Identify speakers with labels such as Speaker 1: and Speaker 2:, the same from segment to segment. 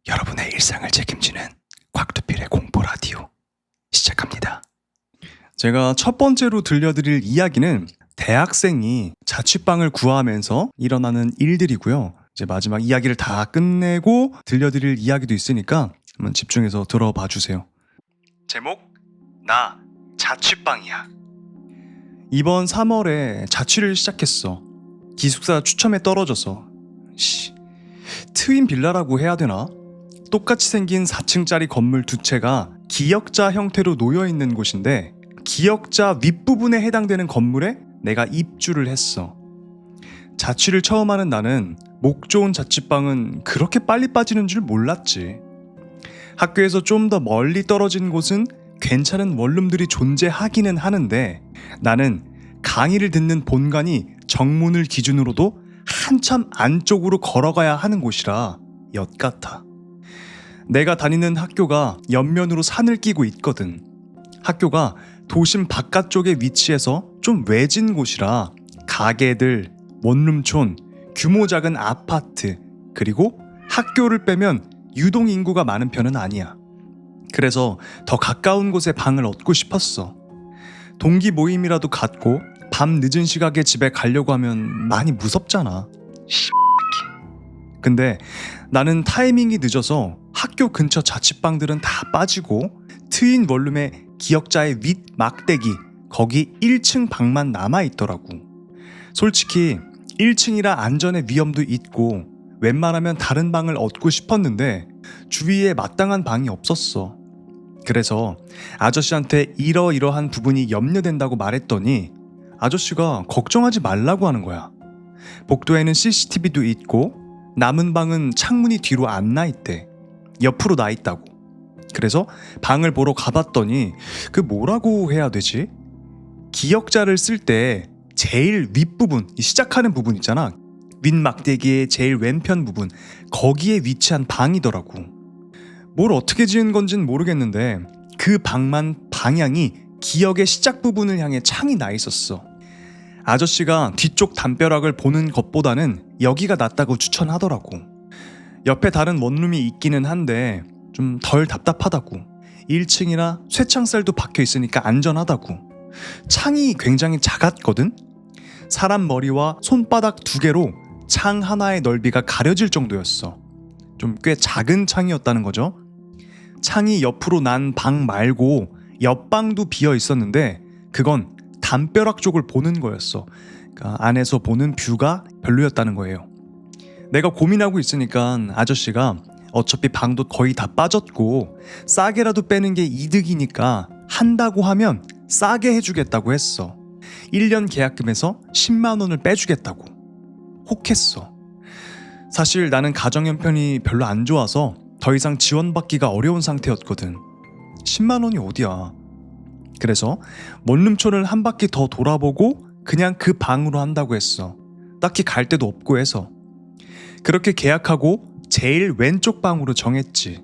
Speaker 1: 여러분의 일상을 책임지는 곽두필의 공포라디오 시작합니다. 제가 첫 번째로 들려드릴 이야기는 대학생이 자취방을 구하면서 일어나는 일들이고요. 이제 마지막 이야기를 다 끝내고 들려드릴 이야기도 있으니까 한번 집중해서 들어봐 주세요. 제목, 나 자취방이야. 이번 3월에 자취를 시작했어. 기숙사 추첨에 떨어져서. 트윈 빌라라고 해야 되나? 똑같이 생긴 4층짜리 건물 두 채가 기역자 형태로 놓여있는 곳인데 기역자 윗부분에 해당되는 건물에 내가 입주를 했어. 자취를 처음 하는 나는 목 좋은 자취방은 그렇게 빨리 빠지는 줄 몰랐지. 학교에서 좀 더 멀리 떨어진 곳은 괜찮은 원룸들이 존재하기는 하는데 나는 강의를 듣는 본관이 정문을 기준으로도 한참 안쪽으로 걸어가야 하는 곳이라 엿 같아. 내가 다니는 학교가 옆면으로 산을 끼고 있거든. 학교가 도심 바깥쪽에 위치해서 좀 외진 곳이라 가게들, 원룸촌, 규모 작은 아파트, 그리고 학교를 빼면 유동 인구가 많은 편은 아니야. 그래서 더 가까운 곳에 방을 얻고 싶었어. 동기 모임이라도 갖고 밤 늦은 시각에 집에 가려고 하면 많이 무섭잖아. 근데 나는 타이밍이 늦어서 학교 근처 자취방들은 다 빠지고 트윈 원룸의 기역자의 윗 막대기 거기 1층 방만 남아있더라고. 솔직히 1층이라 안전의 위험도 있고 웬만하면 다른 방을 얻고 싶었는데 주위에 마땅한 방이 없었어. 그래서 아저씨한테 이러이러한 부분이 염려된다고 말했더니 아저씨가 걱정하지 말라고 하는 거야. 복도에는 CCTV도 있고 남은 방은 창문이 뒤로 안 나 있대. 옆으로 나 있다고. 그래서 방을 보러 가봤더니 그 뭐라고 해야 되지? 기역자를 쓸 때 제일 윗부분, 시작하는 부분 있잖아. 윗막대기의 제일 왼편 부분, 거기에 위치한 방이더라고. 뭘 어떻게 지은 건진 모르겠는데 그 방만 방향이 기역의 시작 부분을 향해 창이 나 있었어. 아저씨가 뒤쪽 담벼락을 보는 것보다는 여기가 낫다고 추천하더라고. 옆에 다른 원룸이 있기는 한데 좀 덜 답답하다고. 1층이라 쇠창살도 박혀 있으니까 안전하다고. 창이 굉장히 작았거든? 사람 머리와 손바닥 2개로 창 하나의 넓이가 가려질 정도였어. 좀 꽤 작은 창이었다는 거죠. 창이 옆으로 난 방 말고 옆방도 비어 있었는데 그건 담벼락 쪽을 보는 거였어. 그러니까 안에서 보는 뷰가 별로였다는 거예요. 내가 고민하고 있으니까 아저씨가 어차피 방도 거의 다 빠졌고 싸게라도 빼는 게 이득이니까 한다고 하면 싸게 해주겠다고 했어. 1년 계약금에서 10만 원을 빼주겠다고. 혹했어. 사실 나는 가정 형편이 별로 안 좋아서 더 이상 지원받기가 어려운 상태였거든. 10만 원이 어디야. 그래서 원룸촌을 한 바퀴 더 돌아보고 그냥 그 방으로 한다고 했어. 딱히 갈 데도 없고 해서. 그렇게 계약하고 제일 왼쪽 방으로 정했지.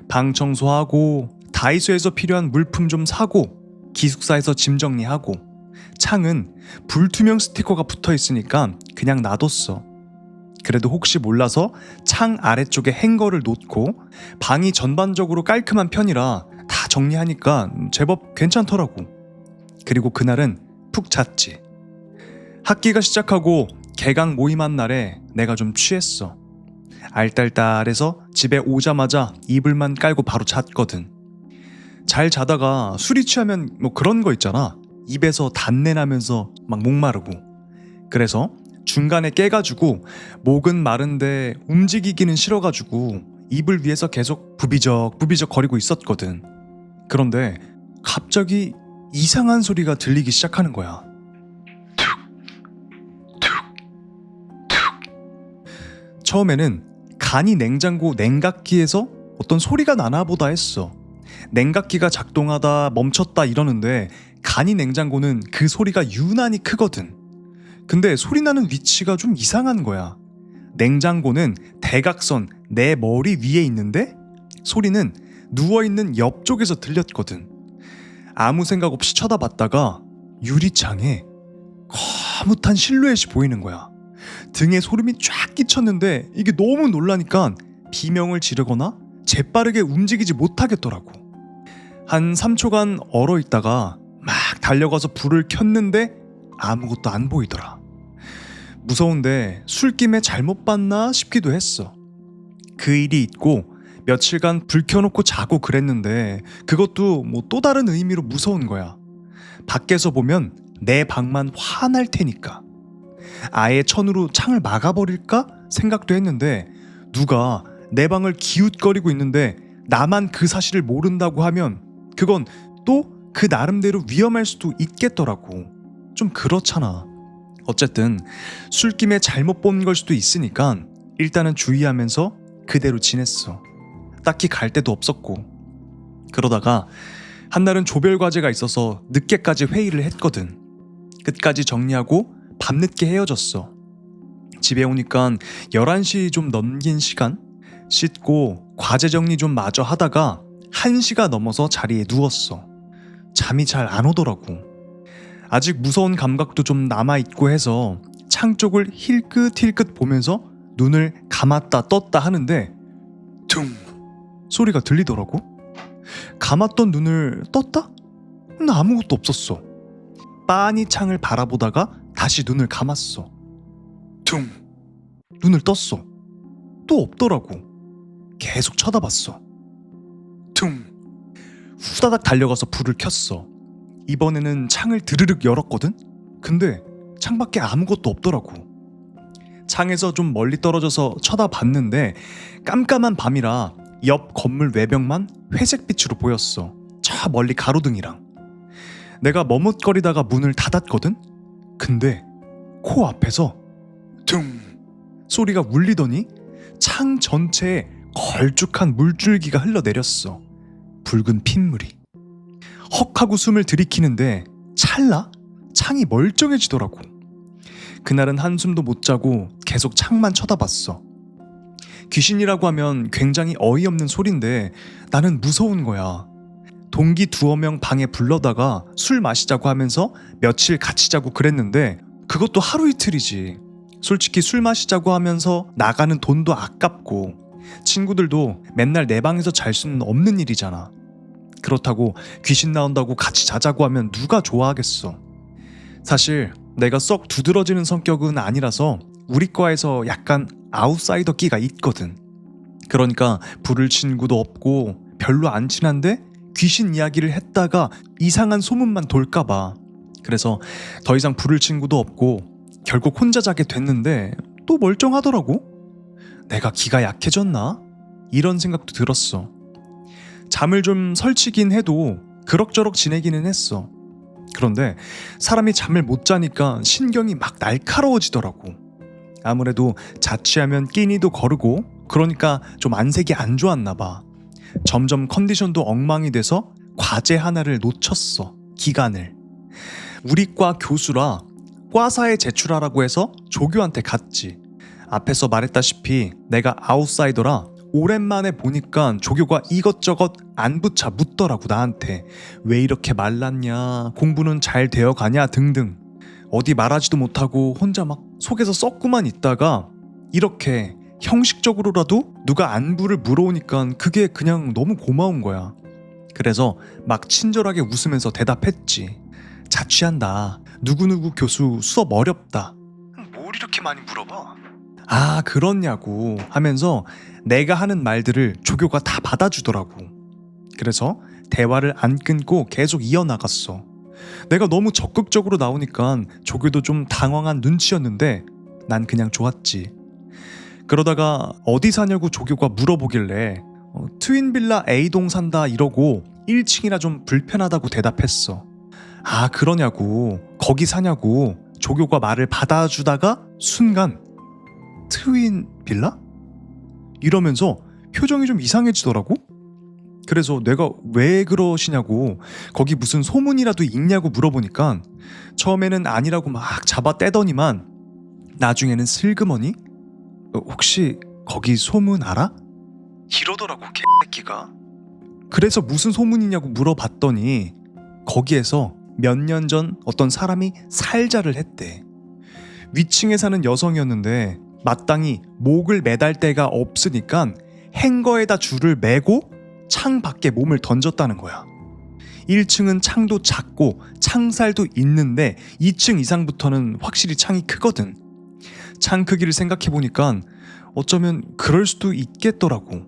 Speaker 1: 방 청소하고 다이소에서 필요한 물품 좀 사고 기숙사에서 짐 정리하고 창은 불투명 스티커가 붙어 있으니까 그냥 놔뒀어. 그래도 혹시 몰라서 창 아래쪽에 행거를 놓고 방이 전반적으로 깔끔한 편이라 다 정리하니까 제법 괜찮더라고. 그리고 그날은 푹 잤지. 학기가 시작하고 개강 모임한 날에 내가 좀 취했어. 알딸딸해서 집에 오자마자 이불만 깔고 바로 잤거든. 잘 자다가 술이 취하면 뭐 그런 거 있잖아. 입에서 단내 나면서 막 목마르고. 그래서 중간에 깨가지고 목은 마른데 움직이기는 싫어가지고 이불 위에서 계속 부비적 거리고 있었거든. 그런데 갑자기 이상한 소리가 들리기 시작하는 거야. 처음에는 간이 냉장고 냉각기에서 어떤 소리가 나나 보다 했어. 냉각기가 작동하다 멈췄다 이러는데 간이 냉장고는 그 소리가 유난히 크거든. 근데 소리 나는 위치가 좀 이상한 거야. 냉장고는 대각선 내 머리 위에 있는데 소리는 누워있는 옆쪽에서 들렸거든. 아무 생각 없이 쳐다봤다가 유리창에 거뭇한 실루엣이 보이는 거야. 등에 소름이 쫙 끼쳤는데 이게 너무 놀라니까 비명을 지르거나 재빠르게 움직이지 못하겠더라고. 한 3초간 얼어있다가 막 달려가서 불을 켰는데 아무것도 안 보이더라. 무서운데 술김에 잘못 봤나 싶기도 했어. 그 일이 있고 며칠간 불 켜놓고 자고 그랬는데 그것도 뭐 또 다른 의미로 무서운 거야. 밖에서 보면 내 방만 화날 테니까. 아예 천으로 창을 막아버릴까 생각도 했는데 누가 내 방을 기웃거리고 있는데 나만 그 사실을 모른다고 하면 그건 또 그 나름대로 위험할 수도 있겠더라고. 좀 그렇잖아. 어쨌든 술김에 잘못 본 걸 수도 있으니까 일단은 주의하면서 그대로 지냈어. 딱히 갈 데도 없었고. 그러다가 한날은 조별 과제가 있어서 늦게까지 회의를 했거든. 끝까지 정리하고 밤늦게 헤어졌어. 집에 오니까 11시 좀 넘긴 시간? 씻고 과제 정리 좀 마저 하다가 1시가 넘어서 자리에 누웠어. 잠이 잘 안 오더라고. 아직 무서운 감각도 좀 남아있고 해서 창 쪽을 힐끗힐끗 보면서 눈을 감았다 떴다 하는데 퉁 소리가 들리더라고. 감았던 눈을 떴다? 근데 아무것도 없었어. 빤히 창을 바라보다가 다시 눈을 감았어. 퉁 눈을 떴어. 또 없더라고. 계속 쳐다봤어. 퉁 후다닥 달려가서 불을 켰어. 이번에는 창을 드르륵 열었거든? 근데 창밖에 아무것도 없더라고. 창에서 좀 멀리 떨어져서 쳐다봤는데 깜깜한 밤이라 옆 건물 외벽만 회색빛으로 보였어. 저 멀리 가로등이랑. 내가 머뭇거리다가 문을 닫았거든? 근데 코 앞에서 퉁 소리가 울리더니 창 전체에 걸쭉한 물줄기가 흘러내렸어. 붉은 핏물이. 헉 하고 숨을 들이키는데 찰나? 창이 멀쩡해지더라고. 그날은 한숨도 못 자고 계속 창만 쳐다봤어. 귀신이라고 하면 굉장히 어이없는 소린데 나는 무서운 거야. 동기 2명 방에 불러다가 술 마시자고 하면서 며칠 같이 자고 그랬는데 그것도 하루 이틀이지. 솔직히 술 마시자고 하면서 나가는 돈도 아깝고 친구들도 맨날 내 방에서 잘 수는 없는 일이잖아. 그렇다고 귀신 나온다고 같이 자자고 하면 누가 좋아하겠어. 사실 내가 썩 두드러지는 성격은 아니라서 우리 과에서 약간 아웃사이더 끼가 있거든. 그러니까 부를 친구도 없고 별로 안 친한데 귀신 이야기를 했다가 이상한 소문만 돌까봐. 그래서 더 이상 부를 친구도 없고 결국 혼자 자게 됐는데 또 멀쩡하더라고. 내가 기가 약해졌나? 이런 생각도 들었어. 잠을 좀 설치긴 해도 그럭저럭 지내기는 했어. 그런데 사람이 잠을 못 자니까 신경이 막 날카로워지더라고. 아무래도 자취하면 끼니도 거르고 그러니까 좀 안색이 안 좋았나 봐. 점점 컨디션도 엉망이 돼서 과제 하나를 놓쳤어. 기간을. 우리 과 교수라 과사에 제출하라고 해서 조교한테 갔지. 앞에서 말했다시피 내가 아웃사이더라 오랜만에 보니까 조교가 이것저것 안부차 묻더라고 나한테. 왜 이렇게 말랐냐, 공부는 잘 되어가냐 등등. 어디 말하지도 못하고 혼자 막 속에서 썩고만 있다가 이렇게 형식적으로라도 누가 안부를 물어오니까 그게 그냥 너무 고마운 거야. 그래서 막 친절하게 웃으면서 대답했지. 자취한다. 누구누구 교수 수업 어렵다. 뭘 이렇게 많이 물어봐? 아 그렇냐고 하면서 내가 하는 말들을 조교가 다 받아주더라고. 그래서 대화를 안 끊고 계속 이어나갔어. 내가 너무 적극적으로 나오니까 조교도 좀 당황한 눈치였는데 난 그냥 좋았지. 그러다가 어디 사냐고 조교가 물어보길래 트윈빌라 A동 산다 이러고 1층이라 좀 불편하다고 대답했어. 아 그러냐고, 거기 사냐고 조교가 말을 받아주다가 순간 트윈 빌라? 이러면서 표정이 좀 이상해지더라고. 그래서 내가 왜 그러시냐고, 거기 무슨 소문이라도 있냐고 물어보니까 처음에는 아니라고 막 잡아떼더니만 나중에는 슬그머니 혹시 거기 소문 알아? 이러더라고 개새끼가. 그래서 무슨 소문이냐고 물어봤더니 거기에서 몇 년 전 어떤 사람이 살자를 했대. 위층에 사는 여성이었는데 마땅히 목을 매달 데가 없으니까 행거에다 줄을 매고 창 밖에 몸을 던졌다는 거야. 1층은 창도 작고 창살도 있는데 2층 이상부터는 확실히 창이 크거든. 창 크기를 생각해보니까 어쩌면 그럴 수도 있겠더라고.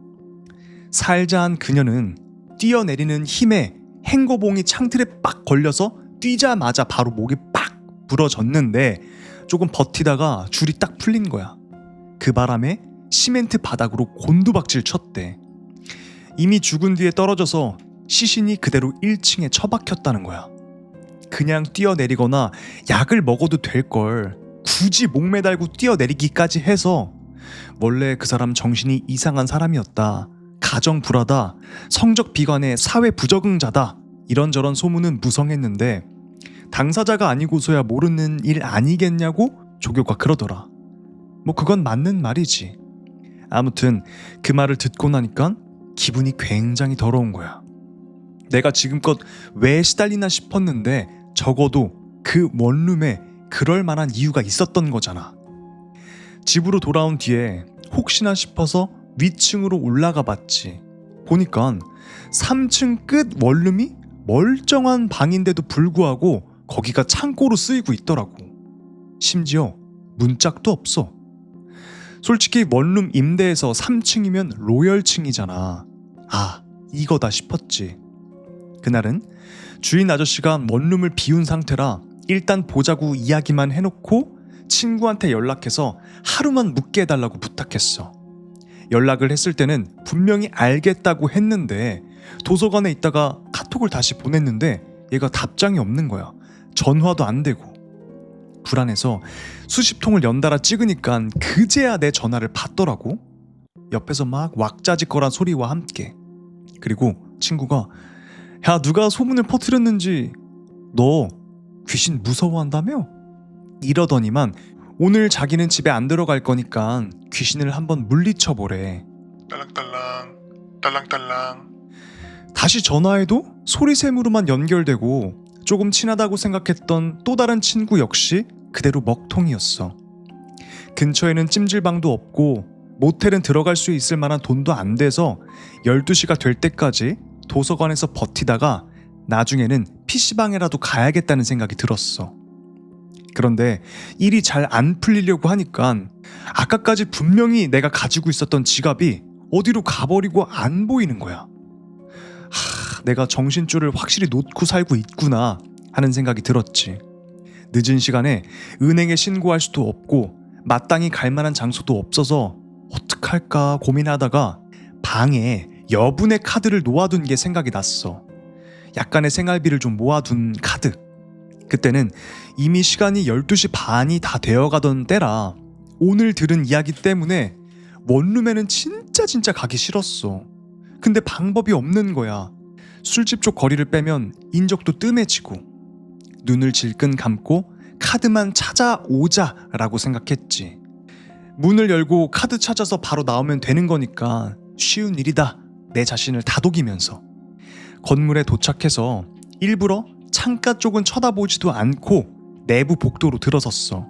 Speaker 1: 살자한 그녀는 뛰어내리는 힘에 행거봉이 창틀에 빡 걸려서 뛰자마자 바로 목이 빡 부러졌는데 조금 버티다가 줄이 딱 풀린 거야. 그 바람에 시멘트 바닥으로 곤두박질 쳤대. 이미 죽은 뒤에 떨어져서 시신이 그대로 1층에 처박혔다는 거야. 그냥 뛰어내리거나 약을 먹어도 될 걸 굳이 목 매달고 뛰어내리기까지 해서 원래 그 사람 정신이 이상한 사람이었다, 가정 불화다, 성적 비관의 사회 부적응자다, 이런저런 소문은 무성했는데 당사자가 아니고서야 모르는 일 아니겠냐고 조교가 그러더라. 뭐 그건 맞는 말이지. 아무튼 그 말을 듣고 나니까 기분이 굉장히 더러운 거야. 내가 지금껏 왜 시달리나 싶었는데 적어도 그 원룸에 그럴 만한 이유가 있었던 거잖아. 집으로 돌아온 뒤에 혹시나 싶어서 위층으로 올라가 봤지. 보니까 3층 끝 원룸이 멀쩡한 방인데도 불구하고 거기가 창고로 쓰이고 있더라고. 심지어 문짝도 없어. 솔직히 원룸 임대에서 3층이면 로열층이잖아. 아, 이거다 싶었지. 그날은 주인 아저씨가 원룸을 비운 상태라 일단 보자고 이야기만 해놓고 친구한테 연락해서 하루만 묵게 해달라고 부탁했어. 연락을 했을 때는 분명히 알겠다고 했는데 도서관에 있다가 카톡을 다시 보냈는데 얘가 답장이 없는 거야. 전화도 안 되고. 불안해서 수십 통을 연달아 찍으니까 그제야 내 전화를 받더라고. 옆에서 막 왁자지껄한 소리와 함께. 그리고 친구가 야, 누가 소문을 퍼뜨렸는지 너 귀신 무서워한다며? 이러더니만 오늘 자기는 집에 안 들어갈 거니까 귀신을 한번 물리쳐보래.
Speaker 2: 딸랑딸랑 딸랑딸랑.
Speaker 1: 다시 전화해도 소리샘으로만 연결되고 조금 친하다고 생각했던 또 다른 친구 역시 그대로 먹통이었어. 근처에는 찜질방도 없고 모텔은 들어갈 수 있을 만한 돈도 안 돼서 12시가 될 때까지 도서관에서 버티다가 나중에는 PC방에라도 가야겠다는 생각이 들었어. 그런데 일이 잘 안 풀리려고 하니까 아까까지 분명히 내가 가지고 있었던 지갑이 어디로 가버리고 안 보이는 거야. 내가 정신줄을 확실히 놓고 살고 있구나 하는 생각이 들었지. 늦은 시간에 은행에 신고할 수도 없고 마땅히 갈 만한 장소도 없어서 어떡할까 고민하다가 방에 여분의 카드를 놓아둔 게 생각이 났어. 약간의 생활비를 좀 모아둔 카드. 그때는 이미 시간이 12시 반이 다 되어가던 때라 오늘 들은 이야기 때문에 원룸에는 진짜 가기 싫었어. 근데 방법이 없는 거야. 술집 쪽 거리를 빼면 인적도 뜸해지고. 눈을 질끈 감고 카드만 찾아오자라고 생각했지. 문을 열고 카드 찾아서 바로 나오면 되는 거니까 쉬운 일이다, 내 자신을 다독이면서 건물에 도착해서 일부러 창가 쪽은 쳐다보지도 않고 내부 복도로 들어섰어.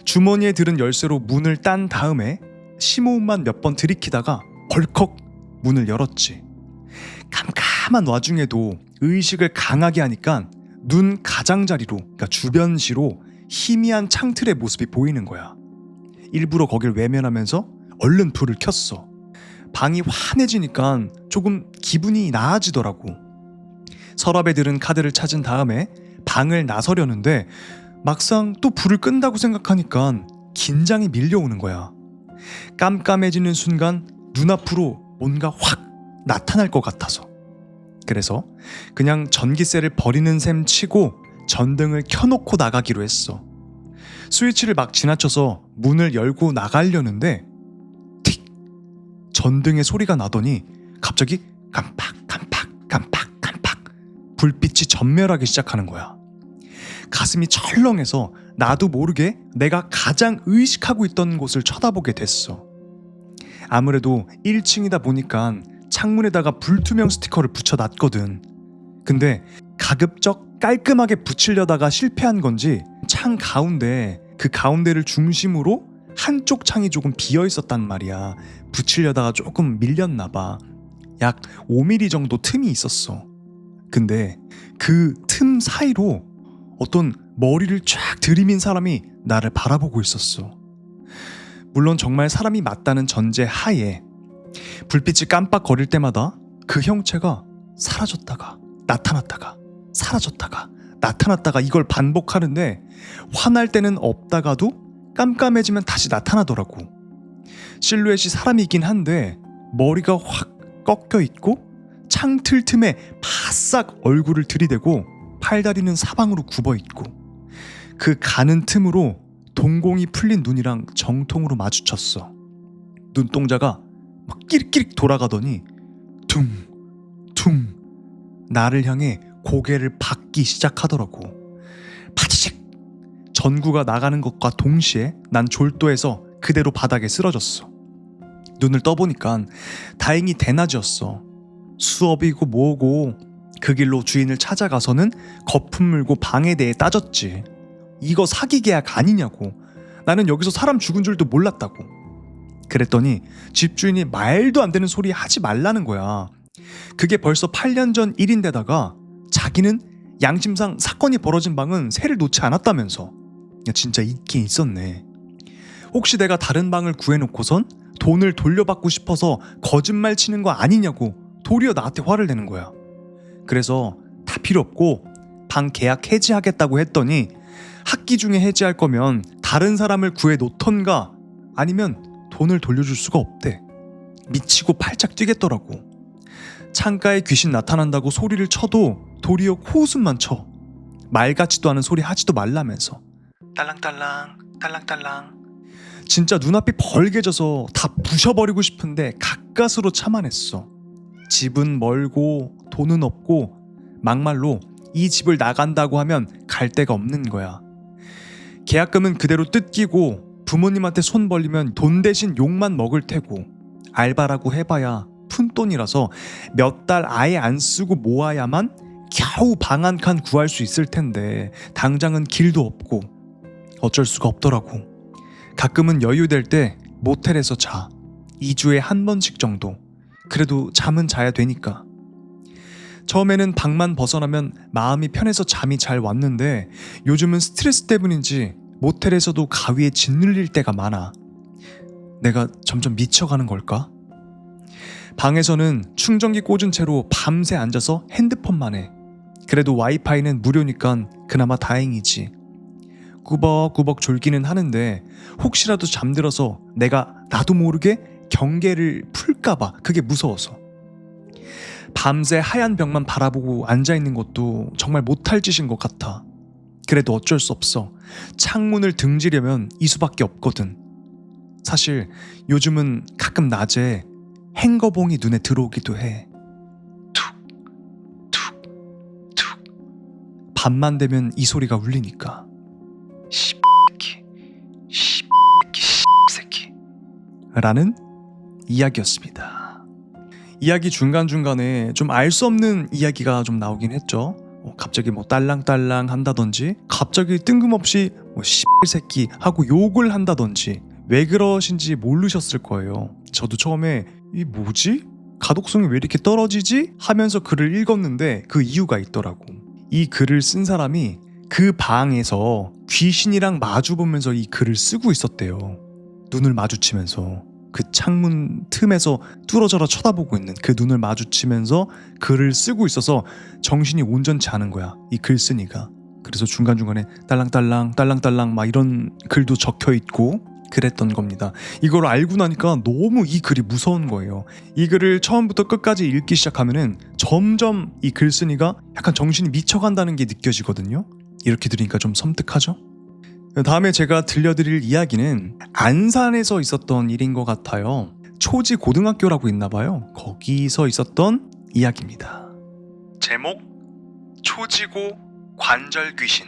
Speaker 1: 주머니에 들은 열쇠로 문을 딴 다음에 심호흡만 몇 번 들이키다가 벌컥 문을 열었지. 깜깜한 와중에도 의식을 강하게 하니까 눈 가장자리로, 그러니까 주변시로 희미한 창틀의 모습이 보이는 거야. 일부러 거길 외면하면서 얼른 불을 켰어. 방이 환해지니까 조금 기분이 나아지더라고. 서랍에 들은 카드를 찾은 다음에 방을 나서려는데 막상 또 불을 끈다고 생각하니까 긴장이 밀려오는 거야. 깜깜해지는 순간 눈앞으로 뭔가 확 나타날 것 같아서. 그래서 그냥 전기세를 버리는 셈 치고 전등을 켜놓고 나가기로 했어. 스위치를 막 지나쳐서 문을 열고 나가려는데 틱! 전등의 소리가 나더니 갑자기 깜빡 불빛이 전멸하기 시작하는 거야. 가슴이 철렁해서 나도 모르게 내가 가장 의식하고 있던 곳을 쳐다보게 됐어. 아무래도 1층이다 보니까 창문에다가 불투명 스티커를 붙여놨거든. 근데 가급적 깔끔하게 붙이려다가 실패한 건지 창 가운데, 그 가운데를 중심으로 한쪽 창이 조금 비어 있었단 말이야. 붙이려다가 조금 밀렸나 봐. 약 5mm 정도 틈이 있었어. 근데 그 틈 사이로 어떤 머리를 쫙 들이민 사람이 나를 바라보고 있었어. 물론 정말 사람이 맞다는 전제 하에 불빛이 깜빡거릴 때마다 그 형체가 사라졌다가 나타났다가 사라졌다가 나타났다가 이걸 반복하는데 화날 때는 없다가도 깜깜해지면 다시 나타나더라고. 실루엣이 사람이긴 한데 머리가 확 꺾여 있고 창틀 틈에 바싹 얼굴을 들이대고 팔다리는 사방으로 굽어 있고 그 가는 틈으로 동공이 풀린 눈이랑 정통으로 마주쳤어. 눈동자가 막 끼릭끼릭 돌아가더니 퉁퉁 나를 향해 고개를 받기 시작하더라고. 파치직! 전구가 나가는 것과 동시에 난 졸도해서 그대로 바닥에 쓰러졌어. 눈을 떠보니까 다행히 대낮이었어. 수업이고 뭐고 그 길로 주인을 찾아가서는 거품 물고 방에 대해 따졌지. 이거 사기 계약 아니냐고. 나는 여기서 사람 죽은 줄도 몰랐다고. 그랬더니 집주인이 말도 안 되는 소리 하지 말라는 거야. 그게 벌써 8년 전 일인데다가 자기는 양심상 사건이 벌어진 방은 새를 놓지 않았다면서. 야, 진짜 있긴 있었네. 혹시 내가 다른 방을 구해놓고선 돈을 돌려받고 싶어서 거짓말 치는 거 아니냐고 도리어 나한테 화를 내는 거야. 그래서 다 필요 없고 방 계약 해지하겠다고 했더니 학기 중에 해지할 거면 다른 사람을 구해놓던가 아니면 돈을 돌려줄 수가 없대. 미치고 팔짝 뛰겠더라고. 창가에 귀신 나타난다고 소리를 쳐도 도리어 코웃음만 쳐. 말 같지도 않은 소리 하지도 말라면서. 딸랑딸랑 딸랑딸랑. 진짜 눈앞이 벌게져서 다 부셔버리고 싶은데 가까스로 참아냈어. 집은 멀고 돈은 없고 막말로 이 집을 나간다고 하면 갈 데가 없는 거야. 계약금은 그대로 뜯기고 부모님한테 손 벌리면 돈 대신 욕만 먹을 테고 알바라고 해봐야 푼돈이라서 몇 달 아예 안 쓰고 모아야만 겨우 방 한 칸 구할 수 있을 텐데 당장은 길도 없고 어쩔 수가 없더라고. 가끔은 여유될 때 모텔에서 자. 2주에 한 번씩 정도. 그래도 잠은 자야 되니까. 처음에는 방만 벗어나면 마음이 편해서 잠이 잘 왔는데 요즘은 스트레스 때문인지 모텔에서도 가위에 짓눌릴 때가 많아. 내가 점점 미쳐가는 걸까? 방에서는 충전기 꽂은 채로 밤새 앉아서 핸드폰만 해. 그래도 와이파이는 무료니까 그나마 다행이지. 꾸벅꾸벅 졸기는 하는데 혹시라도 잠들어서 내가 나도 모르게 경계를 풀까봐 그게 무서워서. 밤새 하얀 벽만 바라보고 앉아있는 것도 정말 못할 짓인 것 같아. 그래도 어쩔 수 없어. 창문을 등지려면 이 수밖에 없거든. 사실 요즘은 가끔 낮에 행거봉이 눈에 들어오기도 해. 툭, 툭, 툭. 밤만 되면 이 소리가 울리니까. 씨새끼, 씨새끼 라는 이야기였습니다. 이야기 중간중간에 좀 알 수 없는 이야기가 좀 나오긴 했죠. 갑자기 뭐 딸랑딸랑 한다든지 갑자기 뜬금없이 뭐 씨새끼 하고 욕을 한다든지 왜 그러신지 모르셨을 거예요. 저도 처음에 이 뭐지? 가독성이 왜 이렇게 떨어지지? 하면서 글을 읽었는데 그 이유가 있더라고. 이 글을 쓴 사람이 그 방에서 귀신이랑 마주보면서 이 글을 쓰고 있었대요. 눈을 마주치면서 그 창문 틈에서 뚫어져라 쳐다보고 있는 그 눈을 마주치면서 글을 쓰고 있어서 정신이 온전치 않은 거야, 이 글쓴이가. 그래서 중간중간에 딸랑딸랑 딸랑딸랑 막 이런 글도 적혀있고 그랬던 겁니다. 이걸 알고 나니까 너무 이 글이 무서운 거예요. 이 글을 처음부터 끝까지 읽기 시작하면은 점점 이 글쓴이가 약간 정신이 미쳐간다는 게 느껴지거든요. 이렇게 들으니까 좀 섬뜩하죠? 다음에 제가 들려드릴 이야기는 안산에서 있었던 일인 것 같아요. 초지 고등학교라고 있나봐요. 거기서 있었던 이야기입니다. 제목 초지고 관절 귀신.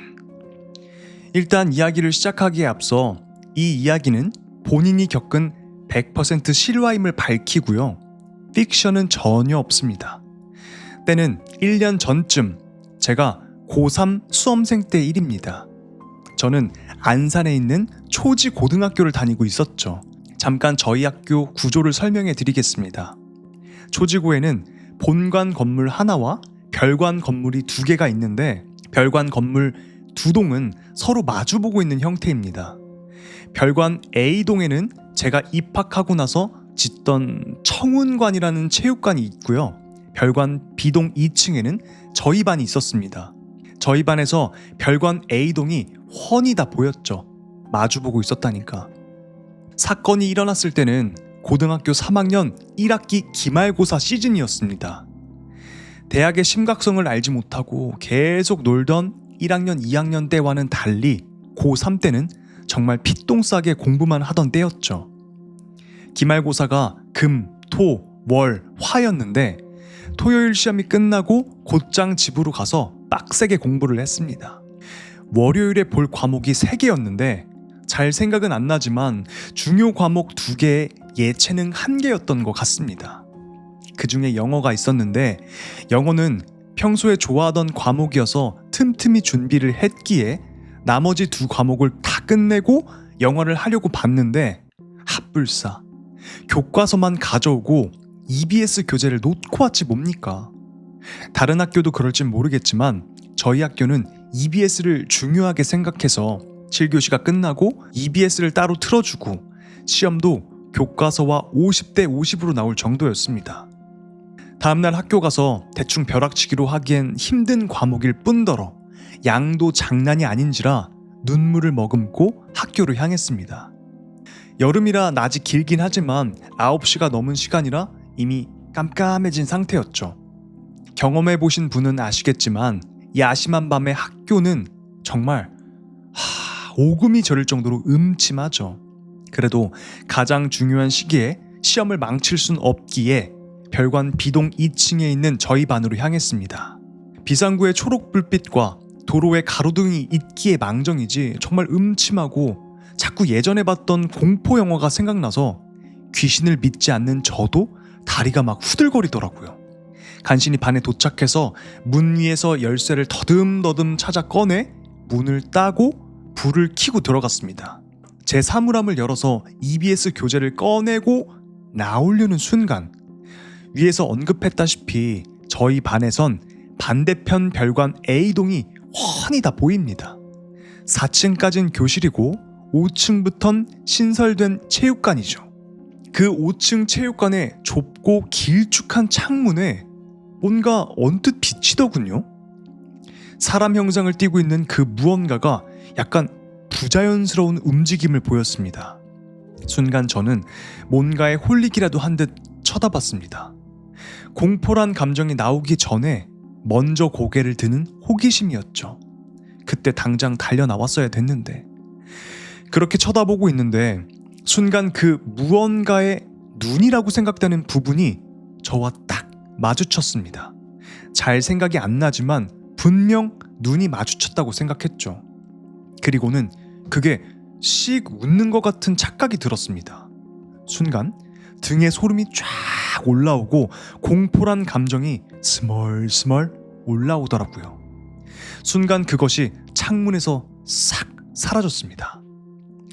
Speaker 1: 일단 이야기를 시작하기에 앞서 이 이야기는 본인이 겪은 100% 실화임을 밝히고요. 픽션은 전혀 없습니다. 때는 1년 전쯤 제가 고3 수험생 때 일입니다. 저는 안산에 있는 초지 고등학교를 다니고 있었죠. 잠깐 저희 학교 구조를 설명해 드리겠습니다. 초지고에는 본관 건물 하나와 별관 건물이 2개가 있는데 별관 건물 2동은 서로 마주보고 있는 형태입니다. 별관 A동에는 제가 입학하고 나서 짓던 청운관이라는 체육관이 있고요. 별관 B동 2층에는 저희 반이 있었습니다. 저희 반에서 별관 A동이 훤히 다 보였죠. 마주보고 있었다니까. 사건이 일어났을 때는 고등학교 3학년 1학기 기말고사 시즌이었습니다. 대학의 심각성을 알지 못하고 계속 놀던 1학년 2학년 때와는 달리 고3 때는 정말 피똥싸게 공부만 하던 때였죠. 기말고사가 금, 토, 월, 화였는데 토요일 시험이 끝나고 곧장 집으로 가서 빡세게 공부를 했습니다. 월요일에 볼 과목이 3개였는데 잘 생각은 안 나지만 중요 과목 2개에 예체능 1개였던 것 같습니다. 그 중에 영어가 있었는데 영어는 평소에 좋아하던 과목이어서 틈틈이 준비를 했기에 나머지 2 과목을 다 끝내고 영어를 하려고 봤는데 핫불싸 교과서만 가져오고 EBS 교재를 놓고 왔지 뭡니까. 다른 학교도 그럴진 모르겠지만 저희 학교는 EBS를 중요하게 생각해서 7교시가 끝나고 EBS를 따로 틀어주고 시험도 교과서와 50대 50으로 나올 정도였습니다. 다음날 학교 가서 대충 벼락치기로 하기엔 힘든 과목일 뿐더러 양도 장난이 아닌지라 눈물을 머금고 학교로 향했습니다. 여름이라 낮이 길긴 하지만 9시가 넘은 시간이라 이미 깜깜해진 상태였죠. 경험해보신 분은 아시겠지만 야심한 밤의 학교는 정말 오금이 저릴 정도로 음침하죠. 그래도 가장 중요한 시기에 시험을 망칠 순 없기에 별관 B동 2층에 있는 저희 반으로 향했습니다. 비상구의 초록 불빛과 도로에 가로등이 있기에 망정이지 정말 음침하고 자꾸 예전에 봤던 공포 영화가 생각나서 귀신을 믿지 않는 저도 다리가 막 후들거리더라고요. 간신히 반에 도착해서 문 위에서 열쇠를 더듬더듬 찾아 꺼내 문을 따고 불을 켜고 들어갔습니다. 제 사물함을 열어서 EBS 교재를 꺼내고 나오려는 순간 위에서 언급했다시피 저희 반에선 반대편 별관 A동이 훤히 다 보입니다. 4층까진 교실이고 5층부턴 신설된 체육관이죠. 그 5층 체육관의 좁고 길쭉한 창문에 뭔가 언뜻 비치더군요. 사람 형상을 띠고 있는 그 무언가가 약간 부자연스러운 움직임을 보였습니다. 순간 저는 뭔가에 홀리기라도 한 듯 쳐다봤습니다. 공포란 감정이 나오기 전에 먼저 고개를 드는 호기심이었죠. 그때 당장 달려 나왔어야 됐는데. 그렇게 쳐다보고 있는데 순간 그 무언가의 눈이라고 생각되는 부분이 저와 딱 마주쳤습니다. 잘 생각이 안 나지만 분명 눈이 마주쳤다고 생각했죠. 그리고는 그게 씩 웃는 것 같은 착각이 들었습니다. 순간 등에 소름이 쫙 올라오고 공포란 감정이 스멀스멀 올라오더라고요. 순간 그것이 창문에서 싹 사라졌습니다.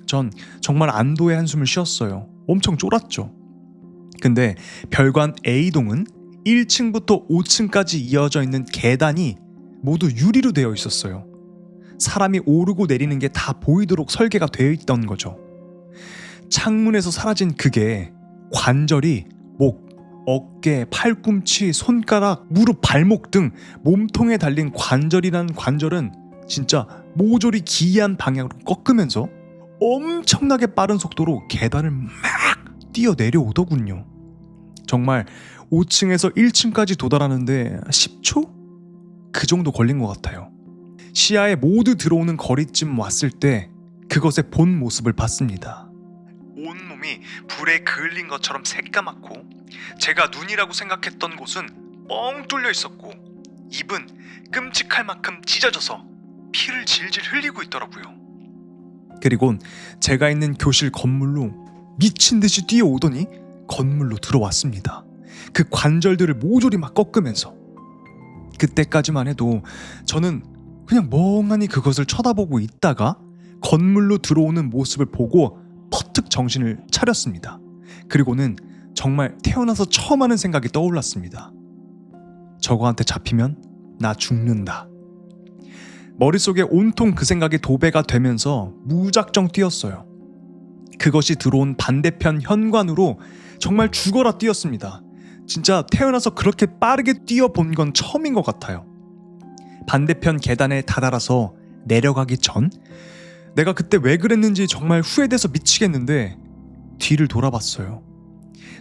Speaker 1: 전 정말 안도의 한숨을 쉬었어요. 엄청 쫄았죠. 근데 별관 A동은 1층부터 5층까지 이어져 있는 계단이 모두 유리로 되어 있었어요. 사람이 오르고 내리는 게 다 보이도록 설계가 되어 있던 거죠. 창문에서 사라진 그게 관절이 목, 어깨, 팔꿈치, 손가락, 무릎, 발목 등 몸통에 달린 관절이란 관절은 진짜 모조리 기이한 방향으로 꺾으면서 엄청나게 빠른 속도로 계단을 막 뛰어 내려오더군요. 정말 5층에서 1층까지 도달하는데 10초? 그 정도 걸린 것 같아요. 시야에 모두 들어오는 거리쯤 왔을 때 그것의 본 모습을 봤습니다. 온몸이 불에 그을린 것처럼 새까맣고 제가 눈이라고 생각했던 곳은 뻥 뚫려 있었고 입은 끔찍할 만큼 찢어져서 피를 질질 흘리고 있더라고요. 그리곤 제가 있는 교실 건물로 미친 듯이 뛰어오더니 건물로 들어왔습니다. 그 관절들을 모조리 막 꺾으면서. 그때까지만 해도 저는 그냥 멍하니 그것을 쳐다보고 있다가 건물로 들어오는 모습을 보고 퍼뜩 정신을 차렸습니다. 그리고는 정말 태어나서 처음 하는 생각이 떠올랐습니다. 저거한테 잡히면 나 죽는다. 머릿속에 온통 그 생각이 도배가 되면서 무작정 뛰었어요. 그것이 들어온 반대편 현관으로 정말 죽어라 뛰었습니다. 진짜 태어나서 그렇게 빠르게 뛰어본 건 처음인 것 같아요. 반대편 계단에 다다라서 내려가기 전 내가 그때 왜 그랬는지 정말 후회돼서 미치겠는데 뒤를 돌아봤어요.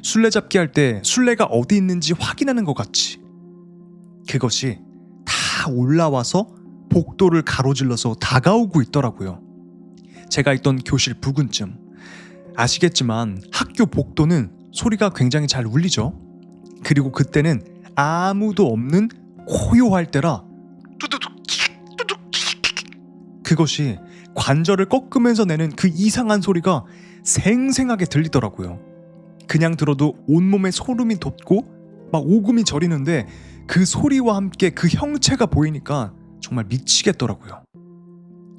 Speaker 1: 술래잡기 할 때 술래가 어디 있는지 확인하는 것 같이 그것이 다 올라와서 복도를 가로질러서 다가오고 있더라고요. 제가 있던 교실 부근쯤. 아시겠지만 학교 복도는 소리가 굉장히 잘 울리죠. 그리고 그때는 아무도 없는 고요할 때라 그것이 관절을 꺾으면서 내는 그 이상한 소리가 생생하게 들리더라고요. 그냥 들어도 온몸에 소름이 돋고 막 오금이 저리는데 그 소리와 함께 그 형체가 보이니까 정말 미치겠더라고요.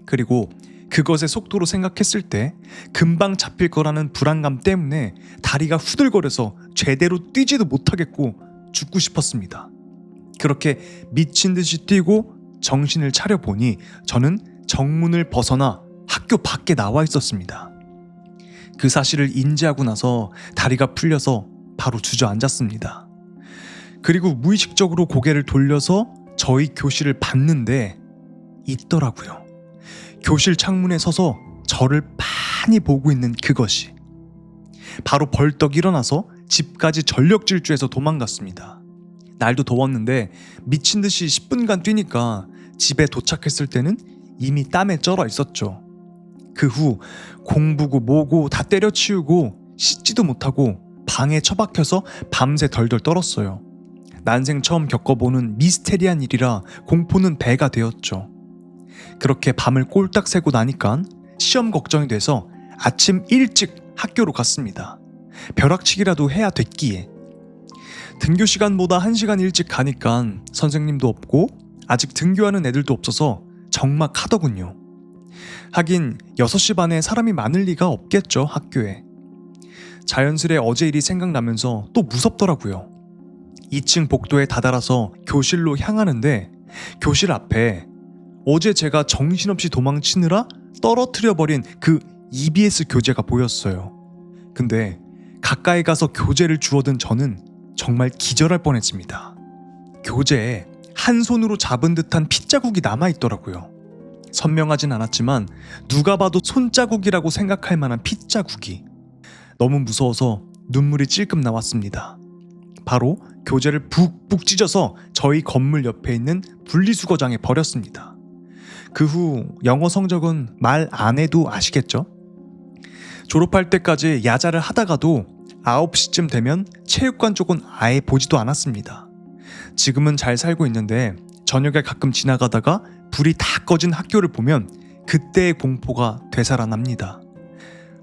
Speaker 1: 그리고 그것의 속도로 생각했을 때 금방 잡힐 거라는 불안감 때문에 다리가 후들거려서 제대로 뛰지도 못하겠고 죽고 싶었습니다. 그렇게 미친 듯이 뛰고 정신을 차려보니 저는 정문을 벗어나 학교 밖에 나와 있었습니다. 그 사실을 인지하고 나서 다리가 풀려서 바로 주저앉았습니다. 그리고 무의식적으로 고개를 돌려서 저희 교실을 봤는데 있더라고요. 교실 창문에 서서 저를 빤히 보고 있는 그것이. 바로 벌떡 일어나서 집까지 전력 질주해서 도망갔습니다. 날도 더웠는데 미친 듯이 10분간 뛰니까 집에 도착했을 때는 이미 땀에 쩔어 있었죠. 그 후 공부고 뭐고 다 때려치우고 씻지도 못하고 방에 처박혀서 밤새 덜덜 떨었어요. 난생 처음 겪어보는 미스테리한 일이라 공포는 배가 되었죠. 그렇게 밤을 꼴딱 새고 나니까 시험 걱정이 돼서 아침 일찍 학교로 갔습니다. 벼락치기라도 해야 됐기에. 등교 시간보다 1시간 일찍 가니까 선생님도 없고 아직 등교하는 애들도 없어서 적막하더군요. 하긴 6시 반에 사람이 많을 리가 없겠죠, 학교에. 자연스레 어제 일이 생각나면서 또 무섭더라고요. 2층 복도에 다다라서 교실로 향하는데 교실 앞에 어제 제가 정신없이 도망치느라 떨어뜨려버린 그 EBS 교재가 보였어요. 근데 가까이 가서 교재를 주워든 저는 정말 기절할 뻔했습니다. 교재에 한 손으로 잡은 듯한 핏자국이 남아있더라고요. 선명하진 않았지만 누가 봐도 손자국이라고 생각할 만한 핏자국이. 너무 무서워서 눈물이 찔끔 나왔습니다. 바로 교재를 북북 찢어서 저희 건물 옆에 있는 분리수거장에 버렸습니다. 그 후 영어 성적은 말 안 해도 아시겠죠? 졸업할 때까지 야자를 하다가도 9시쯤 되면 체육관 쪽은 아예 보지도 않았습니다. 지금은 잘 살고 있는데 저녁에 가끔 지나가다가 불이 다 꺼진 학교를 보면 그때의 공포가 되살아납니다.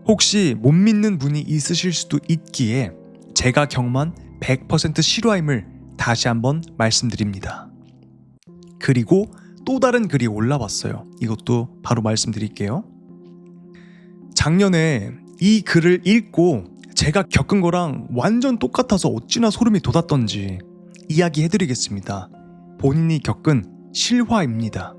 Speaker 1: 혹시 못 믿는 분이 있으실 수도 있기에 제가 경험한 100% 실화임을 다시 한번 말씀드립니다. 그리고 또 다른 글이 올라왔어요. 이것도 바로 말씀드릴게요. 작년에 이 글을 읽고 제가 겪은 거랑 완전 똑같아서 어찌나 소름이 돋았던지 이야기해드리겠습니다. 본인이 겪은 실화입니다.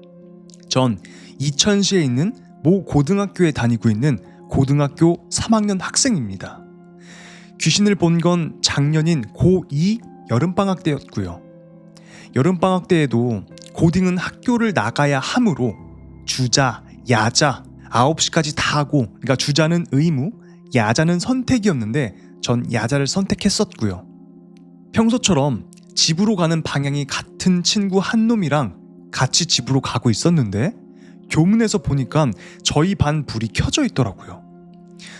Speaker 1: 전 이천시에 있는 모 고등학교에 다니고 있는 고등학교 3학년 학생입니다. 귀신을 본 건 작년인 고2 여름방학 때였고요. 여름방학 때에도 고딩은 학교를 나가야 하므로 주자, 야자 9시까지 다 하고, 그러니까 주자는 의무, 야자는 선택이었는데 전 야자를 선택했었고요. 평소처럼 집으로 가는 방향이 같은 친구 한 놈이랑 같이 집으로 가고 있었는데 교문에서 보니까 저희 반 불이 켜져 있더라고요.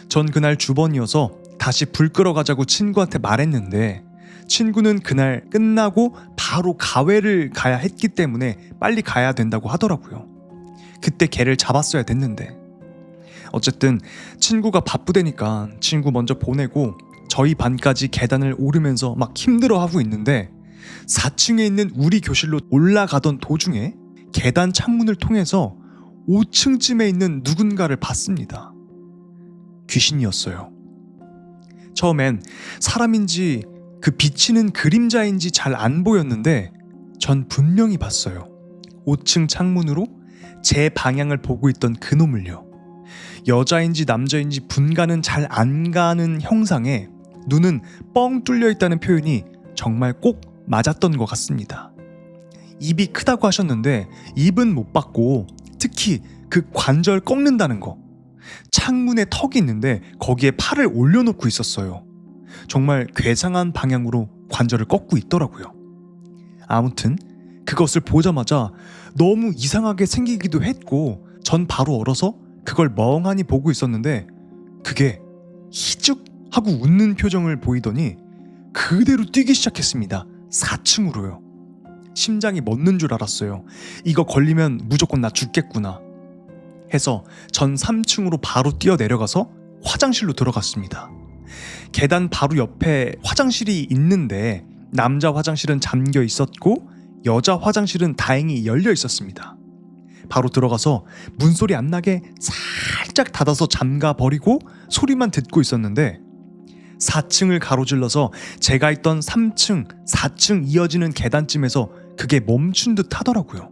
Speaker 1: 전 그날 주번이어서 다시 불 끄러 가자고 친구한테 말했는데 친구는 그날 끝나고 바로 가회를 가야 했기 때문에 빨리 가야 된다고 하더라고요. 그때 걔를 잡았어야 됐는데 어쨌든 친구가 바쁘대니까 친구 먼저 보내고 저희 반까지 계단을 오르면서 막 힘들어하고 있는데 4층에 있는 우리 교실로 올라가던 도중에 계단 창문을 통해서 5층쯤에 있는 누군가를 봤습니다. 귀신이었어요. 처음엔 사람인지 그 비치는 그림자인지 잘 안 보였는데 전 분명히 봤어요. 5층 창문으로 제 방향을 보고 있던 그놈을요. 여자인지 남자인지 분간은 잘 안 가는 형상에 눈은 뻥 뚫려 있다는 표현이 정말 꼭 맞았던 것 같습니다. 입이 크다고 하셨는데 입은 못 봤고 특히 그 관절 꺾는다는 거. 창문에 턱이 있는데 거기에 팔을 올려놓고 있었어요. 정말 괴상한 방향으로 관절을 꺾고 있더라고요. 아무튼 그것을 보자마자 너무 이상하게 생기기도 했고 전 바로 얼어서 그걸 멍하니 보고 있었는데 그게 희죽 하고 웃는 표정을 보이더니 그대로 뛰기 시작했습니다. 4층으로요. 심장이 멎는 줄 알았어요. 이거 걸리면 무조건 나 죽겠구나 해서 전 3층으로 바로 뛰어내려가서 화장실로 들어갔습니다. 계단 바로 옆에 화장실이 있는데 남자 화장실은 잠겨 있었고 여자 화장실은 다행히 열려 있었습니다. 바로 들어가서 문소리 안 나게 살짝 닫아서 잠가 버리고 소리만 듣고 있었는데 4층을 가로질러서 제가 있던 3층, 4층 이어지는 계단쯤에서 그게 멈춘 듯 하더라고요.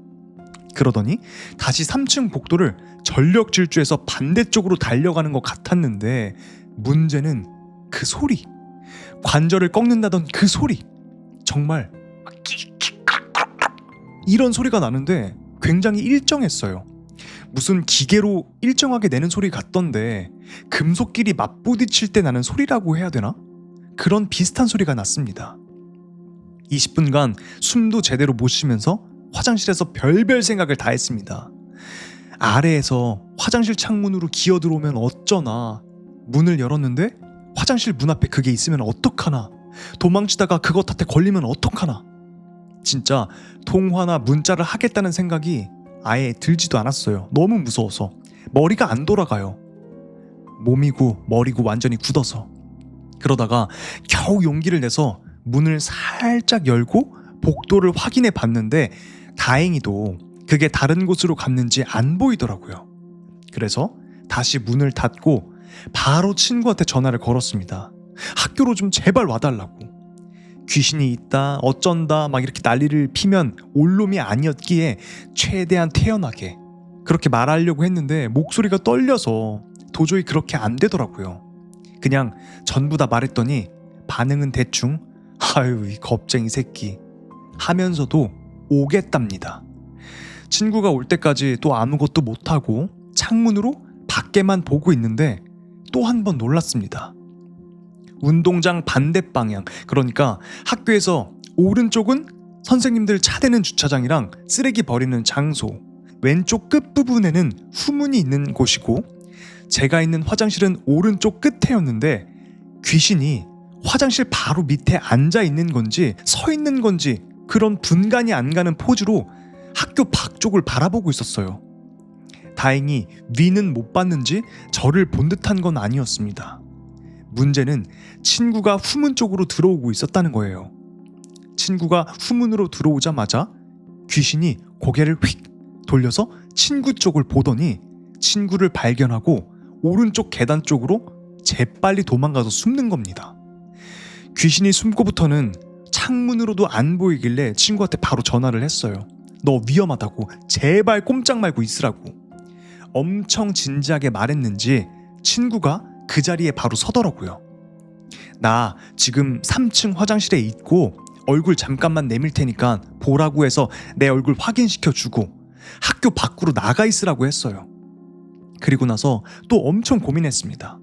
Speaker 1: 그러더니 다시 3층 복도를 전력 질주해서 반대쪽으로 달려가는 것 같았는데 문제는 그 소리, 관절을 꺾는다던 그 소리, 정말 이런 소리가 나는데 굉장히 일정했어요. 무슨 기계로 일정하게 내는 소리 같던데 금속끼리 맞부딪힐 때 나는 소리라고 해야 되나? 그런 비슷한 소리가 났습니다. 20분간 숨도 제대로 못 쉬면서 화장실에서 별별 생각을 다 했습니다. 아래에서 화장실 창문으로 기어 들어오면 어쩌나, 문을 열었는데 화장실 문 앞에 그게 있으면 어떡하나, 도망치다가 그것한테 걸리면 어떡하나. 진짜 통화나 문자를 하겠다는 생각이 아예 들지도 않았어요. 너무 무서워서 머리가 안 돌아가요. 몸이고 머리고 완전히 굳어서. 그러다가 겨우 용기를 내서 문을 살짝 열고 복도를 확인해 봤는데 다행히도 그게 다른 곳으로 갔는지 안 보이더라고요. 그래서 다시 문을 닫고 바로 친구한테 전화를 걸었습니다. 학교로 좀 제발 와달라고. 귀신이 있다 어쩐다 막 이렇게 난리를 피면 올 놈이 아니었기에 최대한 태연하게 그렇게 말하려고 했는데 목소리가 떨려서 도저히 그렇게 안 되더라고요. 그냥 전부 다 말했더니 반응은 대충 아유 이 겁쟁이 새끼 하면서도 오겠답니다. 친구가 올 때까지 또 아무것도 못하고 창문으로 밖에만 보고 있는데 또 한 번 놀랐습니다. 운동장 반대 방향, 그러니까 학교에서 오른쪽은 선생님들 차 대는 주차장이랑 쓰레기 버리는 장소, 왼쪽 끝부분에는 후문이 있는 곳이고 제가 있는 화장실은 오른쪽 끝에였는데 귀신이 화장실 바로 밑에 앉아 있는 건지 서 있는 건지 그런 분간이 안 가는 포즈로 학교 밖 쪽을 바라보고 있었어요. 다행히 위는 못 봤는지 저를 본 듯한 건 아니었습니다. 문제는 친구가 후문 쪽으로 들어오고 있었다는 거예요. 친구가 후문으로 들어오자마자 귀신이 고개를 휙 돌려서 친구 쪽을 보더니 친구를 발견하고 오른쪽 계단 쪽으로 재빨리 도망가서 숨는 겁니다. 귀신이 숨고부터는 창문으로도 안 보이길래 친구한테 바로 전화를 했어요. 너 위험하다고 제발 꼼짝 말고 있으라고. 엄청 진지하게 말했는지 친구가 그 자리에 바로 서더라고요. 나 지금 3층 화장실에 있고 얼굴 잠깐만 내밀 테니까 보라고 해서 내 얼굴 확인시켜주고 학교 밖으로 나가 있으라고 했어요. 그리고 나서 또 엄청 고민했습니다.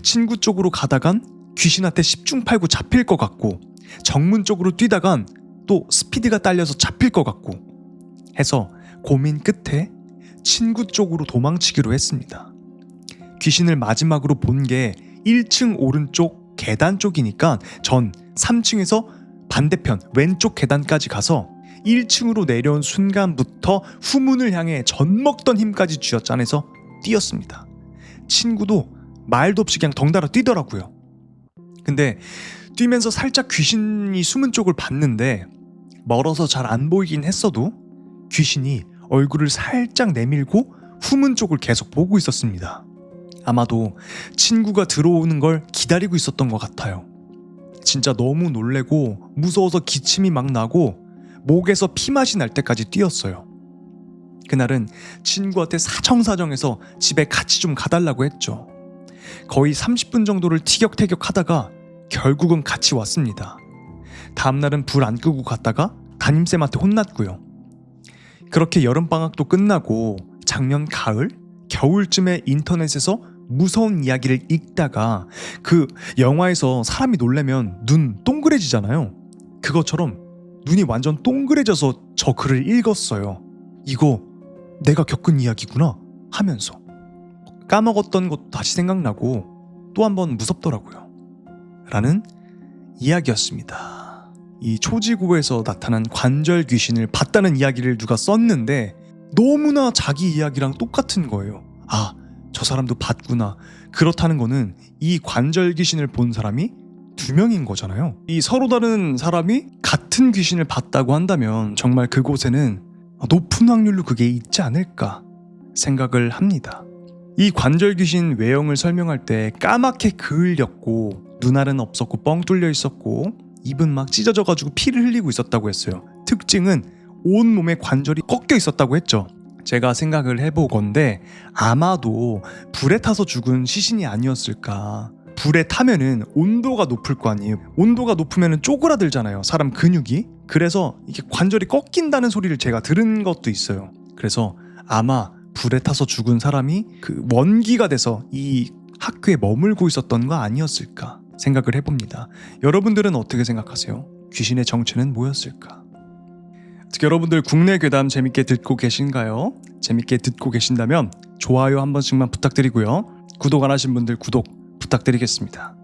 Speaker 1: 친구 쪽으로 가다간 귀신한테 10중 8구 잡힐 것 같고 정문 쪽으로 뛰다간 또 스피드가 딸려서 잡힐 것 같고 해서 고민 끝에 친구 쪽으로 도망치기로 했습니다. 귀신을 마지막으로 본 게 1층 오른쪽 계단 쪽이니까 전 3층에서 반대편 왼쪽 계단까지 가서 1층으로 내려온 순간부터 후문을 향해 젖먹던 힘까지 쥐어짜내서 뛰었습니다. 친구도 말도 없이 그냥 덩달아 뛰더라고요. 근데 뛰면서 살짝 귀신이 숨은 쪽을 봤는데 멀어서 잘 안 보이긴 했어도 귀신이 얼굴을 살짝 내밀고 후문 쪽을 계속 보고 있었습니다. 아마도 친구가 들어오는 걸 기다리고 있었던 것 같아요. 진짜 너무 놀래고 무서워서 기침이 막 나고 목에서 피맛이 날 때까지 뛰었어요. 그날은 친구한테 사정사정해서 집에 같이 좀 가달라고 했죠. 거의 30분 정도를 티격태격 하다가 결국은 같이 왔습니다. 다음날은 불 안 끄고 갔다가 담임쌤한테 혼났고요. 그렇게 여름방학도 끝나고 작년 가을, 겨울쯤에 인터넷에서 무서운 이야기를 읽다가 그 영화에서 사람이 놀래면 눈 동그래지잖아요. 그것처럼 눈이 완전 동그래져서 저 글을 읽었어요. 이거 내가 겪은 이야기구나 하면서 까먹었던 것도 다시 생각나고 또 한 번 무섭더라고요. 라는 이야기였습니다. 이 초지고에서 나타난 관절 귀신을 봤다는 이야기를 누가 썼는데 너무나 자기 이야기랑 똑같은 거예요. 아, 저 사람도 봤구나. 그렇다는 거는 이 관절 귀신을 본 사람이 2명인 거잖아요. 이 서로 다른 사람이 같은 귀신을 봤다고 한다면 정말 그곳에는 높은 확률로 그게 있지 않을까 생각을 합니다. 이 관절 귀신 외형을 설명할 때 까맣게 그을렸고 눈알은 없었고 뻥 뚫려 있었고 입은 막 찢어져가지고 피를 흘리고 있었다고 했어요. 특징은 온몸에 관절이 꺾여 있었다고 했죠. 제가 생각을 해보건대 아마도 불에 타서 죽은 시신이 아니었을까. 불에 타면은 온도가 높을 거 아니에요. 온도가 높으면은 쪼그라들잖아요, 사람 근육이. 그래서 이게 관절이 꺾인다는 소리를 제가 들은 것도 있어요. 그래서 아마 불에 타서 죽은 사람이 그 원기가 돼서 이 학교에 머물고 있었던 거 아니었을까 생각을 해봅니다. 여러분들은 어떻게 생각하세요? 귀신의 정체는 뭐였을까? 특히 여러분들 국내 괴담 재밌게 듣고 계신가요? 재밌게 듣고 계신다면 좋아요 한 번씩만 부탁드리고요. 구독 안 하신 분들 구독 부탁드리겠습니다.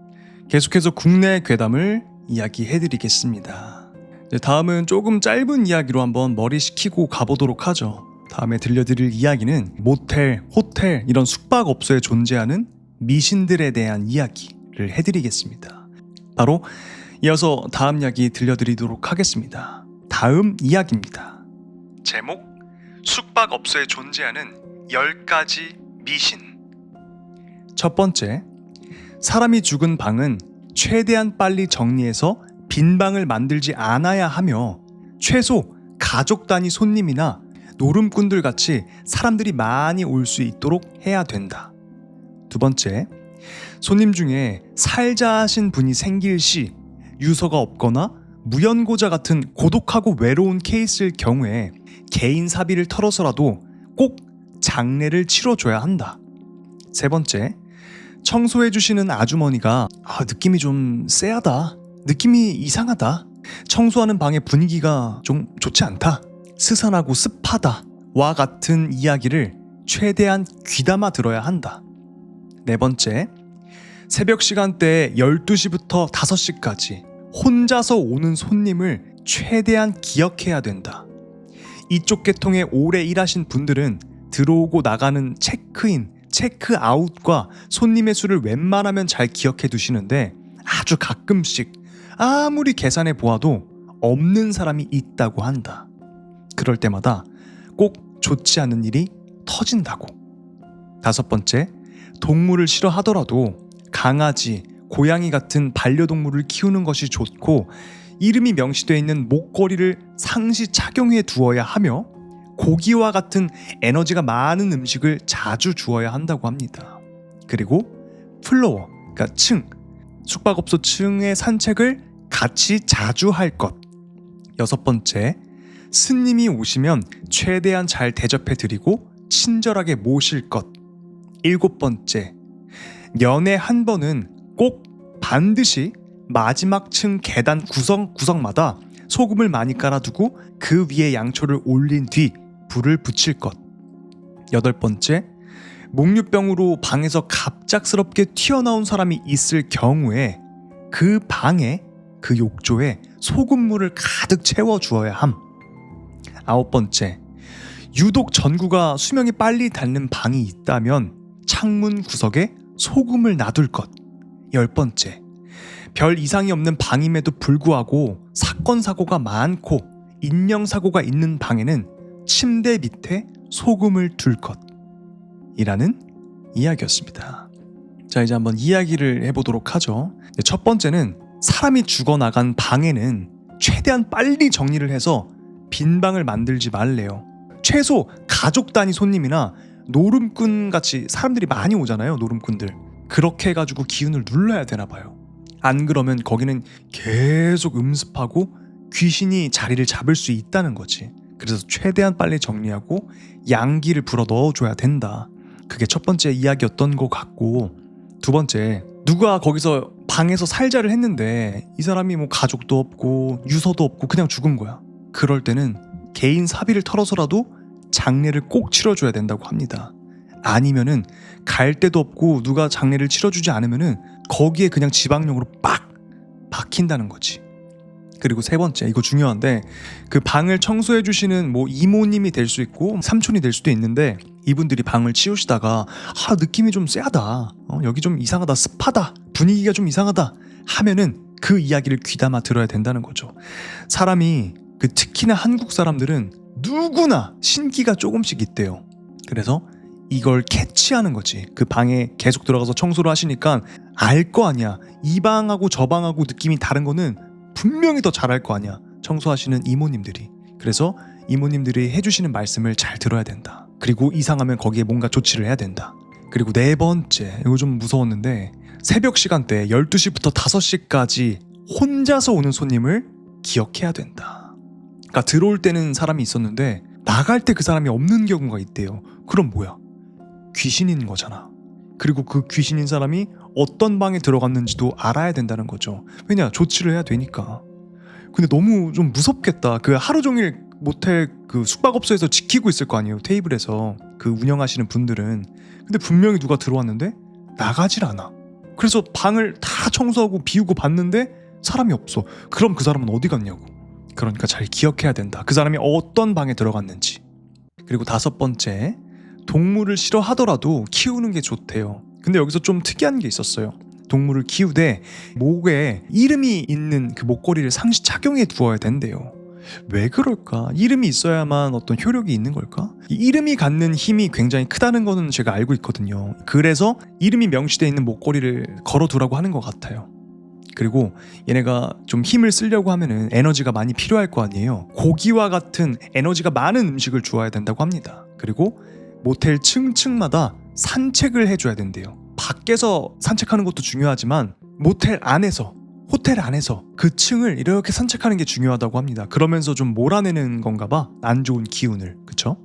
Speaker 1: 계속해서 국내 괴담을 이야기해드리겠습니다. 다음은 조금 짧은 이야기로 한번 머리 식히고 가보도록 하죠. 다음에 들려드릴 이야기는 모텔, 호텔 이런 숙박업소에 존재하는 미신들에 대한 이야기를 해드리겠습니다. 바로 이어서 다음 이야기 들려드리도록 하겠습니다. 다음 이야기입니다. 제목: 숙박업소에 존재하는 10가지 미신. 첫 번째, 사람이 죽은 방은 최대한 빨리 정리해서 빈 방을 만들지 않아야 하며 최소 가족 단위 손님이나 노름꾼들 같이 사람들이 많이 올 수 있도록 해야 된다. 두 번째, 손님 중에 살자 하신 분이 생길 시 유서가 없거나 무연고자 같은 고독하고 외로운 케이스일 경우에 개인 사비를 털어서라도 꼭 장례를 치러줘야 한다. 세 번째, 청소해주시는 아주머니가 느낌이 좀 쎄하다, 느낌이 이상하다, 청소하는 방의 분위기가 좀 좋지 않다, 스산하고 습하다 와 같은 이야기를 최대한 귀담아 들어야 한다. 네 번째, 새벽 시간대에 12시부터 5시까지 혼자서 오는 손님을 최대한 기억해야 된다. 이쪽 계통에 오래 일하신 분들은 들어오고 나가는 체크인, 체크아웃과 손님의 수를 웬만하면 잘 기억해 두시는데 아주 가끔씩 아무리 계산해 보아도 없는 사람이 있다고 한다. 그럴 때마다 꼭 좋지 않은 일이 터진다고. 다섯 번째, 동물을 싫어하더라도 강아지, 고양이 같은 반려동물을 키우는 것이 좋고 이름이 명시되어 있는 목걸이를 상시 착용해 두어야 하며 고기와 같은 에너지가 많은 음식을 자주 주어야 한다고 합니다. 그리고 플로어, 그러니까 층, 숙박업소 층의 산책을 같이 자주 할 것. 여섯 번째, 스님이 오시면 최대한 잘 대접해 드리고 친절하게 모실 것. 일곱 번째, 년에 한 번은 꼭 반드시 마지막 층 계단 구석구석마다 소금을 많이 깔아두고 그 위에 양초를 올린 뒤 불을 붙일 것. 여덟 번째, 목류병으로 방에서 갑작스럽게 튀어나온 사람이 있을 경우에 그 방에, 그 욕조에 소금물을 가득 채워주어야 함. 아홉 번째, 유독 전구가 수명이 빨리 닳는 방이 있다면 창문 구석에 소금을 놔둘 것. 열 번째, 별 이상이 없는 방임에도 불구하고 사건 사고가 많고 인명사고가 있는 방에는 침대 밑에 소금을 둘 것. 이라는 이야기였습니다. 자, 이제 한번 이야기를 해보도록 하죠. 첫 번째는 사람이 죽어나간 방에는 최대한 빨리 정리를 해서 빈 방을 만들지 말래요. 최소 가족 단위 손님이나 노름꾼 같이 사람들이 많이 오잖아요. 노름꾼들. 그렇게 해가지고 기운을 눌러야 되나 봐요. 안 그러면 거기는 계속 음습하고 귀신이 자리를 잡을 수 있다는 거지. 그래서 최대한 빨리 정리하고 양기를 불어 넣어줘야 된다. 그게 첫 번째 이야기였던 것 같고, 두 번째, 누가 거기서 방에서 살자를 했는데 이 사람이 뭐 가족도 없고 유서도 없고 그냥 죽은 거야. 그럴 때는 개인 사비를 털어서라도 장례를 꼭 치러줘야 된다고 합니다. 아니면은 갈 데도 없고 누가 장례를 치러주지 않으면은 거기에 그냥 지방령으로 빡 박힌다는 거지. 그리고 세 번째, 이거 중요한데, 그 방을 청소해 주시는 뭐 이모님이 될 수 있고 삼촌이 될 수도 있는데, 이분들이 방을 치우시다가 느낌이 좀 쎄하다, 여기 좀 이상하다, 습하다, 분위기가 좀 이상하다 하면은 그 이야기를 귀담아 들어야 된다는 거죠. 사람이 특히나 한국 사람들은 누구나 신기가 조금씩 있대요. 그래서 이걸 캐치하는 거지. 그 방에 계속 들어가서 청소를 하시니까 알 거 아니야. 이 방하고 저 방하고 느낌이 다른 거는 분명히 더 잘할 거 아니야, 청소하시는 이모님들이. 그래서 이모님들이 해주시는 말씀을 잘 들어야 된다. 그리고 이상하면 거기에 뭔가 조치를 해야 된다. 그리고 네 번째, 이거 좀 무서웠는데, 새벽 시간대 12시부터 5시까지 혼자서 오는 손님을 기억해야 된다. 그러니까 들어올 때는 사람이 있었는데 나갈 때 그 사람이 없는 경우가 있대요. 그럼 뭐야? 귀신인 거잖아. 그리고 그 귀신인 사람이 어떤 방에 들어갔는지도 알아야 된다는 거죠. 왜냐? 조치를 해야 되니까. 근데 너무 좀 무섭겠다. 그 하루 종일 모텔 그 숙박업소에서 지키고 있을 거 아니에요, 테이블에서. 그 운영하시는 분들은. 근데 분명히 누가 들어왔는데 나가질 않아. 그래서 방을 다 청소하고 비우고 봤는데 사람이 없어. 그럼 그 사람은 어디 갔냐고. 그러니까 잘 기억해야 된다. 그 사람이 어떤 방에 들어갔는지. 그리고 다섯 번째, 동물을 싫어하더라도 키우는 게 좋대요. 근데 여기서 좀 특이한 게 있었어요. 동물을 키우되 목에 이름이 있는 그 목걸이를 상시 착용해 두어야 된대요. 왜 그럴까? 이름이 있어야만 어떤 효력이 있는 걸까? 이 이름이 갖는 힘이 굉장히 크다는 거는 제가 알고 있거든요. 그래서 이름이 명시되어 있는 목걸이를 걸어두라고 하는 것 같아요. 그리고 얘네가 좀 힘을 쓰려고 하면은 에너지가 많이 필요할 거 아니에요. 고기와 같은 에너지가 많은 음식을 주어야 된다고 합니다. 그리고 모텔 층층마다 산책을 해줘야 된대요. 밖에서 산책하는 것도 중요하지만 모텔 안에서, 호텔 안에서 그 층을 이렇게 산책하는 게 중요하다고 합니다. 그러면서 좀 몰아내는 건가 봐, 안 좋은 기운을. 그쵸?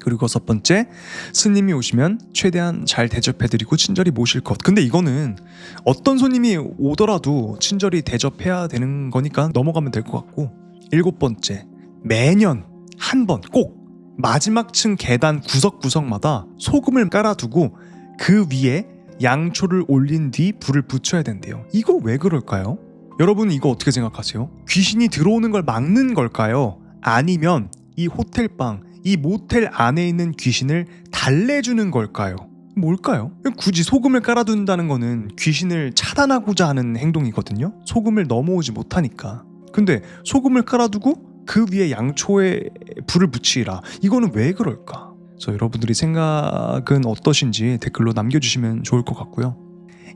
Speaker 1: 그리고 여섯 번째, 스님이 오시면 최대한 잘 대접해드리고 친절히 모실 것. 근데 이거는 어떤 손님이 오더라도 친절히 대접해야 되는 거니까 넘어가면 될 것 같고, 일곱 번째, 매년 한 번 꼭 마지막 층 계단 구석구석마다 소금을 깔아두고 그 위에 양초를 올린 뒤 불을 붙여야 된대요. 이거 왜 그럴까요? 여러분, 이거 어떻게 생각하세요? 귀신이 들어오는 걸 막는 걸까요? 아니면 이 호텔방, 이 모텔 안에 있는 귀신을 달래주는 걸까요? 뭘까요? 굳이 소금을 깔아둔다는 거는 귀신을 차단하고자 하는 행동이거든요. 소금을 넘어오지 못하니까. 근데 소금을 깔아두고 그 위에 양초에 불을 붙이라. 이거는 왜 그럴까? 그래서 여러분들이 생각은 어떠신지 댓글로 남겨주시면 좋을 것 같고요.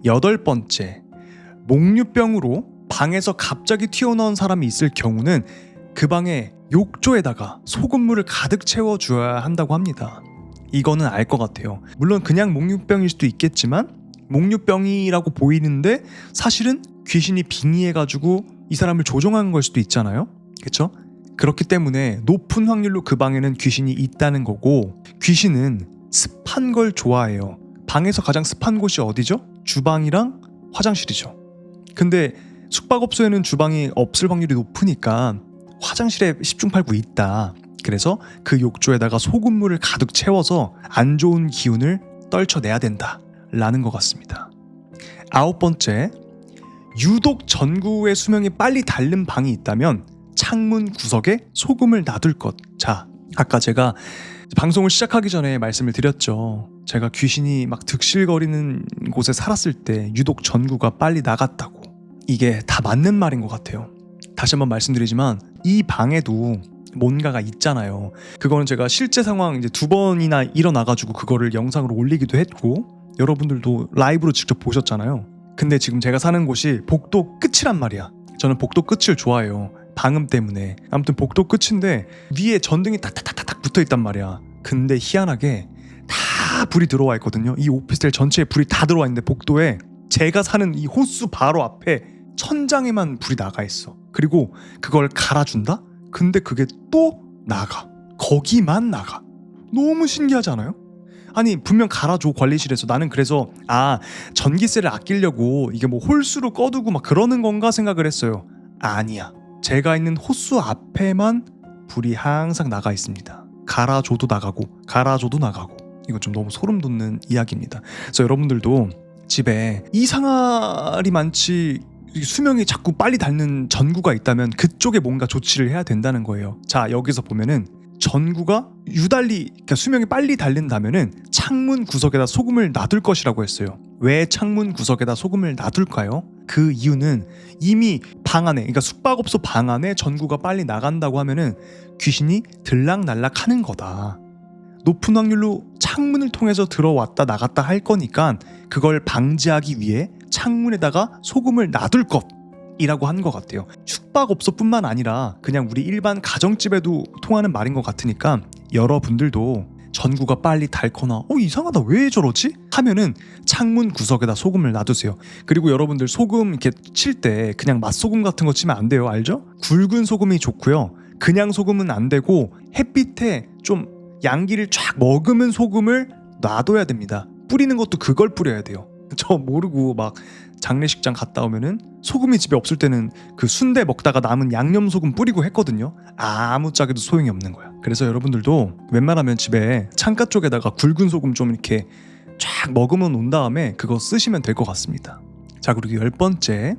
Speaker 1: 여덟 번째, 목류병으로 방에서 갑자기 튀어나온 사람이 있을 경우는 그 방에 욕조에다가 소금물을 가득 채워줘야 한다고 합니다. 이거는 알 것 같아요. 물론 그냥 목류병일 수도 있겠지만 목류병이라고 보이는데 사실은 귀신이 빙의해가지고 이 사람을 조종한 걸 수도 있잖아요. 그쵸? 그렇기 때문에 높은 확률로 그 방에는 귀신이 있다는 거고, 귀신은 습한 걸 좋아해요. 방에서 가장 습한 곳이 어디죠? 주방이랑 화장실이죠. 근데 숙박업소에는 주방이 없을 확률이 높으니까 화장실에 10중 8구 있다. 그래서 그 욕조에다가 소금물을 가득 채워서 안 좋은 기운을 떨쳐내야 된다 라는 것 같습니다. 아홉 번째, 유독 전구의 수명이 빨리 닳는 방이 있다면 창문 구석에 소금을 놔둘 것. 자, 아까 제가 방송을 시작하기 전에 말씀을 드렸죠. 제가 귀신이 막 득실거리는 곳에 살았을 때 유독 전구가 빨리 나갔다고. 이게 다 맞는 말인 것 같아요. 다시 한번 말씀드리지만 이 방에도 뭔가가 있잖아요. 그거는 제가 실제 상황 이제 2번이나 일어나가지고 그거를 영상으로 올리기도 했고 여러분들도 라이브로 직접 보셨잖아요. 근데 지금 제가 사는 곳이 복도 끝이란 말이야. 저는 복도 끝을 좋아해요. 방음 때문에. 아무튼 복도 끝인데 위에 전등이 탁탁탁탁 붙어있단 말이야. 근데 희한하게 다 불이 들어와 있거든요. 이 오피스텔 전체에 불이 다 들어와 있는데 복도에 제가 사는 이 호수 바로 앞에 천장에만 불이 나가 있어. 그리고 그걸 갈아준다? 근데 그게 또 나가. 거기만 나가. 너무 신기하지 않아요? 아니 분명 갈아줘 관리실에서. 나는 그래서 전기세를 아끼려고 이게 뭐 홀수로 꺼두고 막 그러는 건가 생각을 했어요. 아니야. 제가 있는 호수 앞에만 불이 항상 나가 있습니다. 갈아줘도 나가고 갈아줘도 나가고. 이거 좀 너무 소름 돋는 이야기입니다. 그래서 여러분들도 집에 이상할이 많지 수명이 자꾸 빨리 닳는 전구가 있다면 그쪽에 뭔가 조치를 해야 된다는 거예요. 자, 여기서 보면은 전구가 유달리 그러니까 수명이 빨리 닳는다면은 창문 구석에다 소금을 놔둘 것이라고 했어요. 왜 창문 구석에다 소금을 놔둘까요? 그 이유는 이미 방 안에, 그러니까 숙박업소 방 안에 전구가 빨리 나간다고 하면은 귀신이 들락날락 하는 거다. 높은 확률로 창문을 통해서 들어왔다 나갔다 할 거니까 그걸 방지하기 위해 창문에다가 소금을 놔둘 것이라고 한 것 같아요. 숙박업소뿐만 아니라 그냥 우리 일반 가정집에도 통하는 말인 것 같으니까 여러분들도 전구가 빨리 닳거나 이상하다 왜 저러지? 하면은 창문 구석에다 소금을 놔두세요. 그리고 여러분들 소금 이렇게 칠 때 그냥 맛소금 같은 거 치면 안 돼요. 알죠? 굵은 소금이 좋고요. 그냥 소금은 안 되고 햇빛에 좀 양기를 쫙 머금은 소금을 놔둬야 됩니다. 뿌리는 것도 그걸 뿌려야 돼요. 저 모르고 막 장례식장 갔다 오면은 소금이 집에 없을 때는 그 순대 먹다가 남은 양념 소금 뿌리고 했거든요. 아무짝에도 소용이 없는 거야. 그래서 여러분들도 웬만하면 집에 창가 쪽에다가 굵은 소금 좀 이렇게 쫙 머금어 놓은 다음에 그거 쓰시면 될 것 같습니다. 자, 그리고 10번째,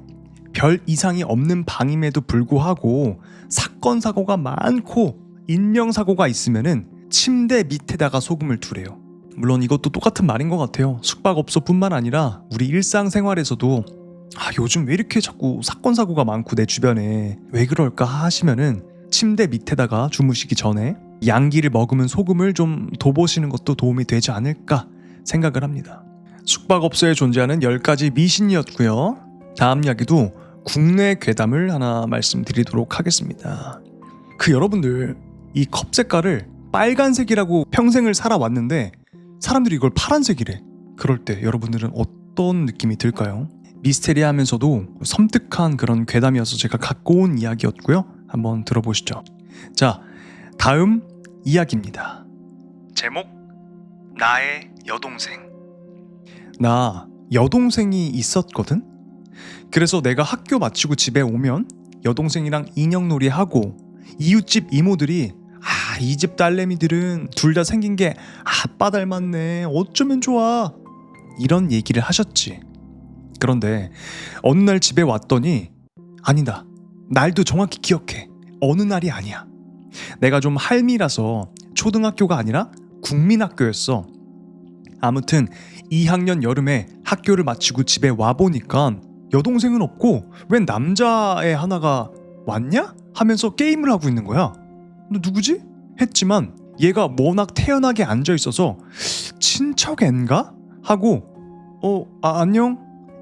Speaker 1: 별 이상이 없는 방임에도 불구하고 사건 사고가 많고 인명사고가 있으면은 침대 밑에다가 소금을 두래요. 물론 이것도 똑같은 말인 것 같아요. 숙박업소뿐만 아니라 우리 일상생활에서도 요즘 왜 이렇게 자꾸 사건 사고가 많고 내 주변에 왜 그럴까 하시면은 침대 밑에다가 주무시기 전에 양기를 머금은 소금을 좀 둬보시는 것도 도움이 되지 않을까 생각을 합니다. 숙박업소에 존재하는 10가지 미신이었고요. 다음 이야기도 국내 괴담을 하나 말씀드리도록 하겠습니다. 여러분들 이 컵 색깔을 빨간색이라고 평생을 살아왔는데 사람들이 이걸 파란색이래. 그럴 때 여러분들은 어떤 느낌이 들까요? 미스테리하면서도 섬뜩한 그런 괴담이어서 제가 갖고 온 이야기였고요. 한번 들어보시죠. 자, 다음 이야기입니다. 제목, 나의 여동생. 나 여동생이 있었거든? 그래서 내가 학교 마치고 집에 오면 여동생이랑 인형놀이 하고 이웃집 이모들이 이 집 딸내미들은 둘 다 생긴 게 아빠 닮았네 어쩌면 좋아 이런 얘기를 하셨지. 그런데 어느 날 집에 왔더니 아니다, 날도 정확히 기억해. 어느 날이 아니야. 내가 좀 할미라서 초등학교가 아니라 국민학교였어. 아무튼 2학년 여름에 학교를 마치고 집에 와보니까 여동생은 없고 웬 남자애 하나가 왔냐? 하면서 게임을 하고 있는 거야. 너 누구지? 했지만 얘가 워낙 태연하게 앉아있어서 친척앤가? 하고 안녕?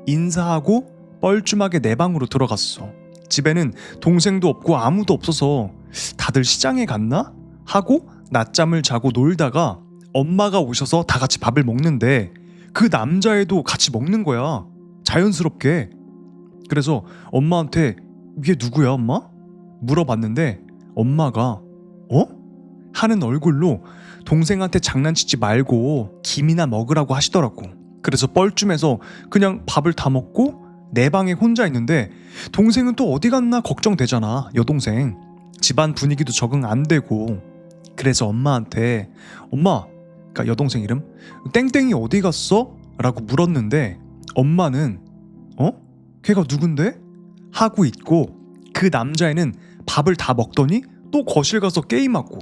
Speaker 1: 인사하고 뻘쭘하게 내 방으로 들어갔어. 집에는 동생도 없고 아무도 없어서 다들 시장에 갔나? 하고 낮잠을 자고 놀다가 엄마가 오셔서 다 같이 밥을 먹는데 그 남자애도 같이 먹는 거야. 자연스럽게. 그래서 엄마한테 이게 누구야 엄마? 물어봤는데 엄마가 하는 얼굴로 동생한테 장난치지 말고 김이나 먹으라고 하시더라고. 그래서 뻘쭘해서 그냥 밥을 다 먹고 내 방에 혼자 있는데 동생은 또 어디 갔나 걱정되잖아. 여동생 집안 분위기도 적응 안 되고. 그래서 엄마한테 엄마, 그러니까 여동생 이름 땡땡이 어디 갔어? 라고 물었는데 엄마는 걔가 누군데? 하고 있고 그 남자애는 밥을 다 먹더니 또 거실 가서 게임하고.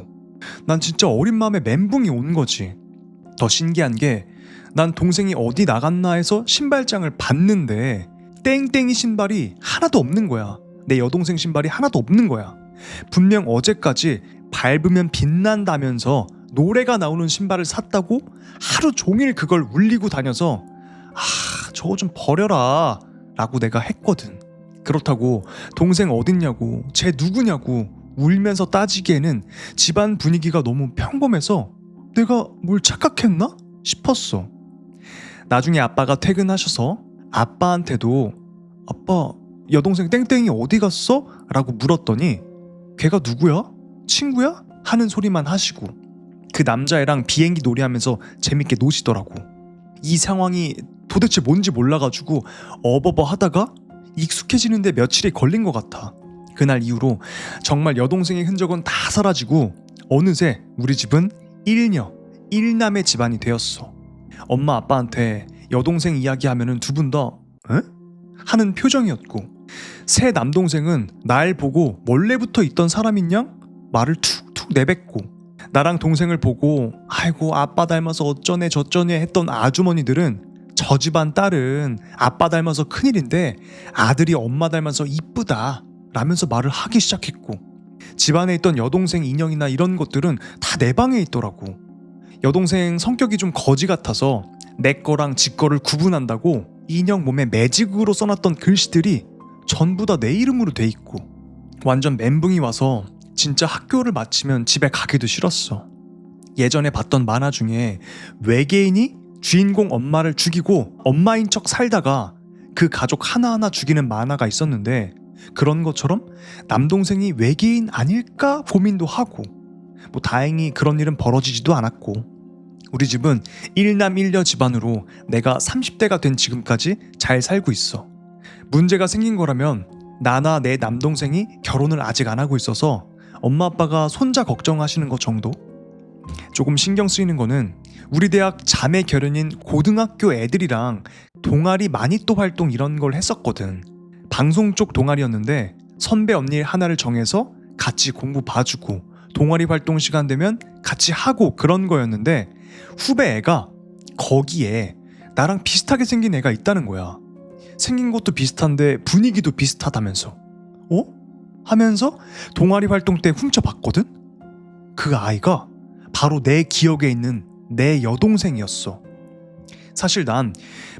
Speaker 1: 난 진짜 어린 마음에 멘붕이 온 거지. 더 신기한 게 난 동생이 어디 나갔나 해서 신발장을 봤는데 땡땡이 신발이 하나도 없는 거야. 내 여동생 신발이 하나도 없는 거야. 분명 어제까지 밟으면 빛난다면서 노래가 나오는 신발을 샀다고 하루 종일 그걸 울리고 다녀서 저거 좀 버려라 라고 내가 했거든. 그렇다고 동생 어딨냐고 쟤 누구냐고 울면서 따지기에는 집안 분위기가 너무 평범해서 내가 뭘 착각했나 싶었어. 나중에 아빠가 퇴근하셔서 아빠한테도 아빠 여동생 땡땡이 어디 갔어? 라고 물었더니 걔가 누구야? 친구야? 하는 소리만 하시고 그 남자애랑 비행기 놀이하면서 재밌게 노시더라고. 이 상황이 도대체 뭔지 몰라가지고 어버버 하다가 익숙해지는데 며칠이 걸린 것 같아. 그날 이후로 정말 여동생의 흔적은 다 사라지고 어느새 우리 집은 일녀, 일남의 집안이 되었어. 엄마 아빠한테 여동생 이야기하면은 두 분 다 에? 하는 표정이었고 새 남동생은 날 보고 원래부터 있던 사람인 양 말을 툭툭 내뱉고 나랑 동생을 보고 아이고 아빠 닮아서 어쩌네 저쩌네 했던 아주머니들은 저 집안 딸은 아빠 닮아서 큰일인데 아들이 엄마 닮아서 이쁘다 라면서 말을 하기 시작했고 집안에 있던 여동생 인형이나 이런 것들은 다 내 방에 있더라고. 여동생 성격이 좀 거지 같아서 내 거랑 지 거를 구분한다고 인형 몸에 매직으로 써놨던 글씨들이 전부 다 내 이름으로 돼 있고 완전 멘붕이 와서 진짜 학교를 마치면 집에 가기도 싫었어. 예전에 봤던 만화 중에 외계인이 주인공 엄마를 죽이고 엄마인 척 살다가 그 가족 하나하나 죽이는 만화가 있었는데 그런 것처럼 남동생이 외계인 아닐까 고민도 하고 뭐 다행히 그런 일은 벌어지지도 않았고 우리 집은 일남 일녀 집안으로 내가 30대가 된 지금까지 잘 살고 있어. 문제가 생긴 거라면 나나 내 남동생이 결혼을 아직 안 하고 있어서 엄마 아빠가 손자 걱정하시는 것 정도? 조금 신경 쓰이는 거는 우리 대학 자매 결연인 고등학교 애들이랑 동아리 마니또 활동 이런 걸 했었거든. 방송 쪽 동아리였는데 선배 언니 하나를 정해서 같이 공부 봐주고 동아리 활동 시간 되면 같이 하고 그런 거였는데 후배 애가 거기에 나랑 비슷하게 생긴 애가 있다는 거야. 생긴 것도 비슷한데 분위기도 비슷하다면서 하면서 동아리 활동 때 훔쳐봤거든? 그 아이가 바로 내 기억에 있는 내 여동생이었어. 사실 난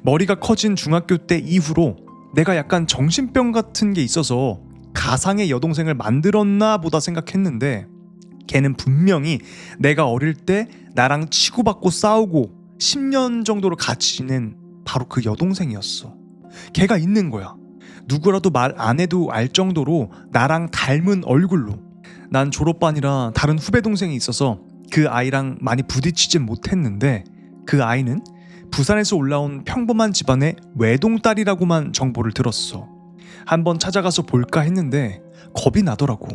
Speaker 1: 머리가 커진 중학교 때 이후로 내가 약간 정신병 같은 게 있어서 가상의 여동생을 만들었나 보다 생각했는데 걔는 분명히 내가 어릴 때 나랑 치고받고 싸우고 10년 정도를 같이 지낸 바로 그 여동생이었어. 걔가 있는 거야. 누구라도 말 안 해도 알 정도로 나랑 닮은 얼굴로. 난 졸업반이라 다른 후배 동생이 있어서 그 아이랑 많이 부딪히진 못했는데 그 아이는 부산에서 올라온 평범한 집안의 외동딸이라고만 정보를 들었어. 한번 찾아가서 볼까 했는데 겁이 나더라고.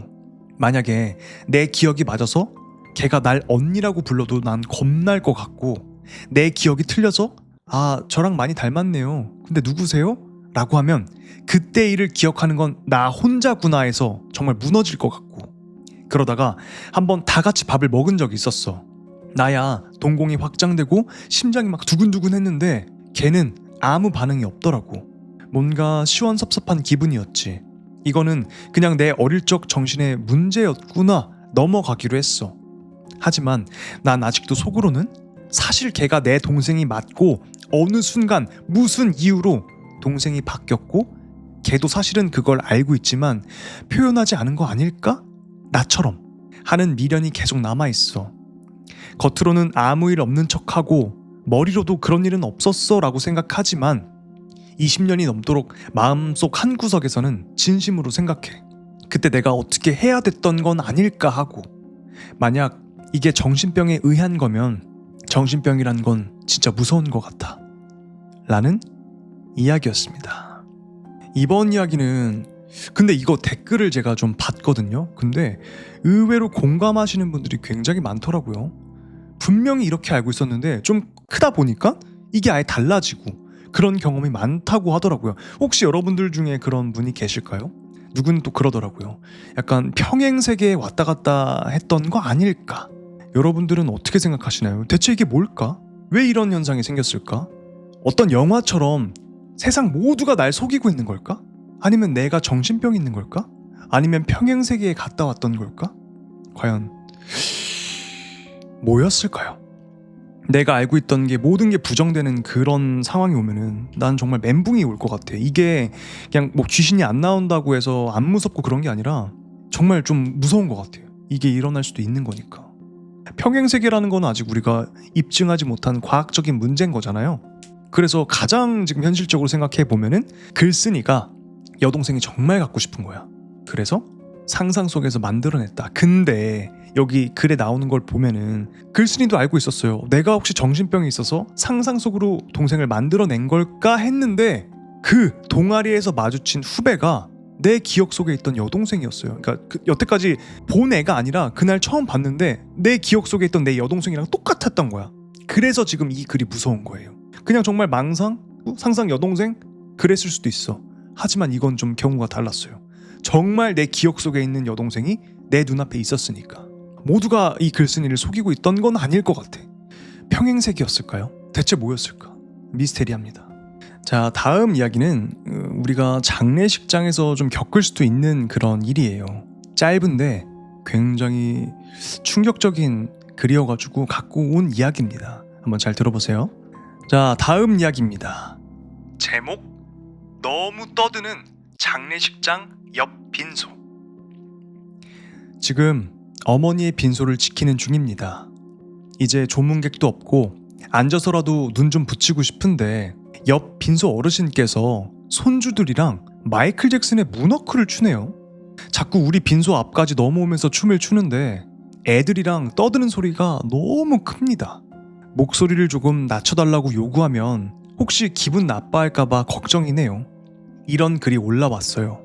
Speaker 1: 만약에 내 기억이 맞아서 걔가 날 언니라고 불러도 난 겁날 것 같고 내 기억이 틀려서 저랑 많이 닮았네요. 근데 누구세요? 라고 하면 그때 일을 기억하는 건 나 혼자구나 해서 정말 무너질 것 같고 그러다가 한번 다 같이 밥을 먹은 적이 있었어. 나야 동공이 확장되고 심장이 막 두근두근 했는데 걔는 아무 반응이 없더라고. 뭔가 시원섭섭한 기분이었지. 이거는 그냥 내 어릴 적 정신의 문제였구나 넘어가기로 했어. 하지만 난 아직도 속으로는 사실 걔가 내 동생이 맞고 어느 순간 무슨 이유로 동생이 바뀌었고 걔도 사실은 그걸 알고 있지만 표현하지 않은 거 아닐까? 나처럼 하는 미련이 계속 남아있어. 겉으로는 아무 일 없는 척하고 머리로도 그런 일은 없었어 라고 생각하지만 20년이 넘도록 마음속 한구석에서는 진심으로 생각해. 그때 내가 어떻게 해야 됐던 건 아닐까 하고 만약 이게 정신병에 의한 거면 정신병이란 건 진짜 무서운 것 같아 라는 이야기였습니다. 이번 이야기는 근데 이거 댓글을 제가 좀 봤거든요. 근데 의외로 공감하시는 분들이 굉장히 많더라고요. 분명히 이렇게 알고 있었는데 좀 크다 보니까 이게 아예 달라지고 그런 경험이 많다고 하더라고요. 혹시 여러분들 중에 그런 분이 계실까요? 누구는 또 그러더라고요. 약간 평행세계에 왔다 갔다 했던 거 아닐까? 여러분들은 어떻게 생각하시나요? 대체 이게 뭘까? 왜 이런 현상이 생겼을까? 어떤 영화처럼 세상 모두가 날 속이고 있는 걸까? 아니면 내가 정신병이 있는 걸까? 아니면 평행세계에 갔다 왔던 걸까? 과연 뭐였을까요? 내가 알고 있던 게 모든 게 부정되는 그런 상황이 오면은 난 정말 멘붕이 올 것 같아. 이게 그냥 뭐 귀신이 안 나온다고 해서 안 무섭고 그런 게 아니라 정말 좀 무서운 것 같아요. 이게 일어날 수도 있는 거니까. 평행세계라는 건 아직 우리가 입증하지 못한 과학적인 문제인 거잖아요. 그래서 가장 지금 현실적으로 생각해 보면은 글쓴이가 여동생이 정말 갖고 싶은 거야. 그래서 상상 속에서 만들어냈다. 근데 여기 글에 나오는 걸 보면은 글쓴이도 알고 있었어요. 내가 혹시 정신병이 있어서 상상 속으로 동생을 만들어낸 걸까 했는데 그 동아리에서 마주친 후배가 내 기억 속에 있던 여동생이었어요. 그러니까 여태까지 본 애가 아니라 그날 처음 봤는데 내 기억 속에 있던 내 여동생이랑 똑같았던 거야. 그래서 지금 이 글이 무서운 거예요. 그냥 정말 망상? 상상 여동생? 그랬을 수도 있어. 하지만 이건 좀 경우가 달랐어요. 정말 내 기억 속에 있는 여동생이 내 눈앞에 있었으니까. 모두가 이 글쓴이를 속이고 있던 건 아닐 것 같아. 평행세계였을까요? 대체 뭐였을까? 미스테리합니다. 자, 다음 이야기는 우리가 장례식장에서 좀 겪을 수도 있는 그런 일이에요. 짧은데 굉장히 충격적인 글이어가지고 갖고 온 이야기입니다. 한번 잘 들어보세요. 자, 다음 이야기입니다. 제목: 너무 떠드는 장례식장 옆 빈소. 지금 어머니의 빈소를 지키는 중입니다. 이제 조문객도 없고 앉아서라도 눈 좀 붙이고 싶은데 옆 빈소 어르신께서 손주들이랑 마이클 잭슨의 문워크를 추네요. 자꾸 우리 빈소 앞까지 넘어오면서 춤을 추는데 애들이랑 떠드는 소리가 너무 큽니다. 목소리를 조금 낮춰달라고 요구하면 혹시 기분 나빠할까봐 걱정이네요. 이런 글이 올라왔어요.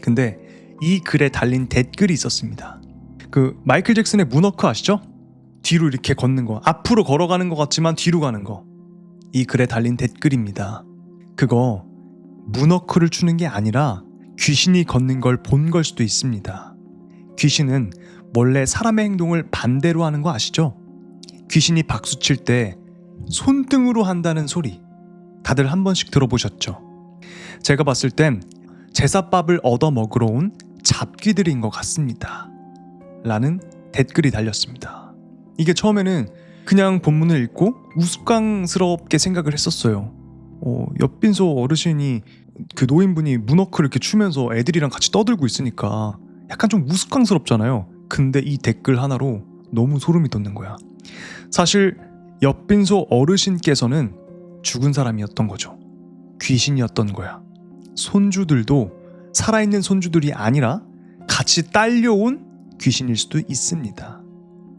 Speaker 1: 근데 이 글에 달린 댓글이 있었습니다. 그 마이클 잭슨의 문워크 아시죠? 뒤로 이렇게 걷는 거, 앞으로 걸어가는 것 같지만 뒤로 가는 거. 이 글에 달린 댓글입니다. 그거 문워크를 추는 게 아니라 귀신이 걷는 걸 본 걸 수도 있습니다. 귀신은 원래 사람의 행동을 반대로 하는 거 아시죠? 귀신이 박수 칠 때 손등으로 한다는 소리 다들 한 번씩 들어보셨죠? 제가 봤을 땐 제사밥을 얻어 먹으러 온 잡귀들인 것 같습니다. 라는 댓글이 달렸습니다. 이게 처음에는 그냥 본문을 읽고 우스꽝스럽게 생각을 했었어요. 옆 빈소 어르신이 그 노인분이 문워크를 이렇게 추면서 애들이랑 같이 떠들고 있으니까 약간 좀 우스꽝스럽잖아요. 근데 이 댓글 하나로 너무 소름이 돋는 거야. 사실 옆 빈소 어르신께서는 죽은 사람이었던 거죠. 귀신이었던 거야. 손주들도 살아있는 손주들이 아니라 같이 딸려온 귀신일 수도 있습니다.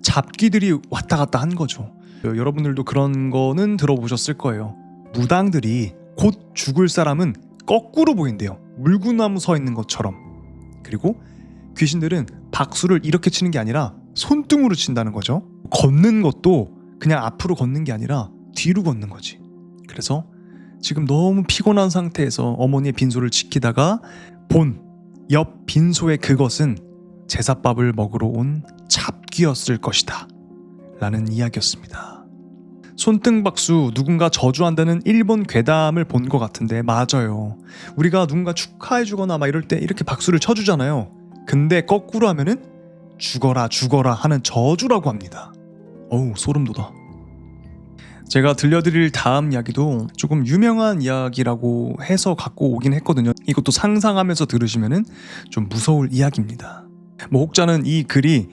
Speaker 1: 잡귀들이 왔다 갔다 한 거죠. 여러분들도 그런 거는 들어보셨을 거예요. 무당들이 곧 죽을 사람은 거꾸로 보인대요. 물구나무 서 있는 것처럼. 그리고 귀신들은 박수를 이렇게 치는 게 아니라 손등으로 친다는 거죠. 걷는 것도 그냥 앞으로 걷는 게 아니라 뒤로 걷는 거지. 그래서 지금 너무 피곤한 상태에서 어머니의 빈소를 지키다가 본 옆 빈소의 그것은 제사밥을 먹으러 온 잡귀였을 것이다 라는 이야기였습니다. 손등박수, 누군가 저주한다는 일본 괴담을 본 것 같은데 맞아요. 우리가 누군가 축하해주거나 막 이럴 때 이렇게 박수를 쳐주잖아요. 근데 거꾸로 하면은 죽어라 죽어라 하는 저주라고 합니다. 어우, 소름 돋아. 제가 들려드릴 다음 이야기도 조금 유명한 이야기라고 해서 갖고 오긴 했거든요. 이것도 상상하면서 들으시면은 좀 무서울 이야기입니다. 뭐 혹자는 이 글이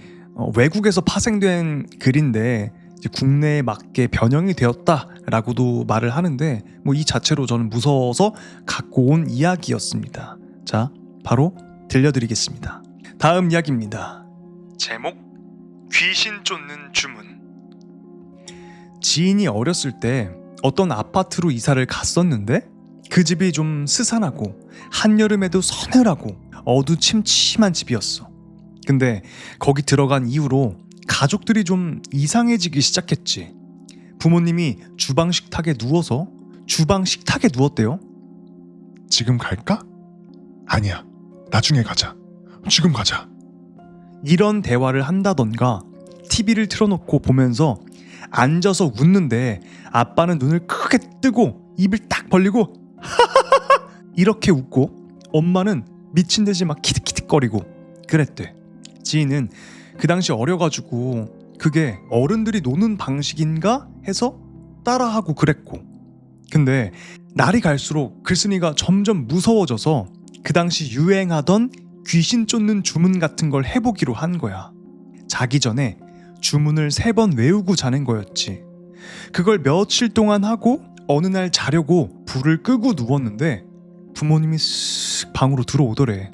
Speaker 1: 외국에서 파생된 글인데 이제 국내에 맞게 변형이 되었다라고도 말을 하는데 뭐 이 자체로 저는 무서워서 갖고 온 이야기였습니다. 자, 바로 들려드리겠습니다. 다음 이야기입니다. 제목: 귀신 쫓는 주문. 지인이 어렸을 때 어떤 아파트로 이사를 갔었는데 그 집이 좀 스산하고 한여름에도 서늘하고 어두침침한 집이었어. 근데 거기 들어간 이후로 가족들이 좀 이상해지기 시작했지. 부모님이 주방 식탁에 누웠대요.
Speaker 2: 지금 갈까? 아니야. 나중에 가자. 지금 가자.
Speaker 1: 이런 대화를 한다던가 TV를 틀어놓고 보면서 앉아서 웃는데 아빠는 눈을 크게 뜨고 입을 딱 벌리고 이렇게 웃고 엄마는 미친 듯이 막 키득키득거리고 그랬대. 지인은 그 당시 어려가지고 그게 어른들이 노는 방식인가 해서 따라하고 그랬고, 근데 날이 갈수록 글쓴이가 점점 무서워져서 그 당시 유행하던 귀신 쫓는 주문 같은 걸 해보기로 한 거야. 자기 전에 주문을 3번 외우고 자는 거였지. 그걸 며칠 동안 하고 어느 날 자려고 불을 끄고 누웠는데 부모님이 쓱 방으로 들어오더래.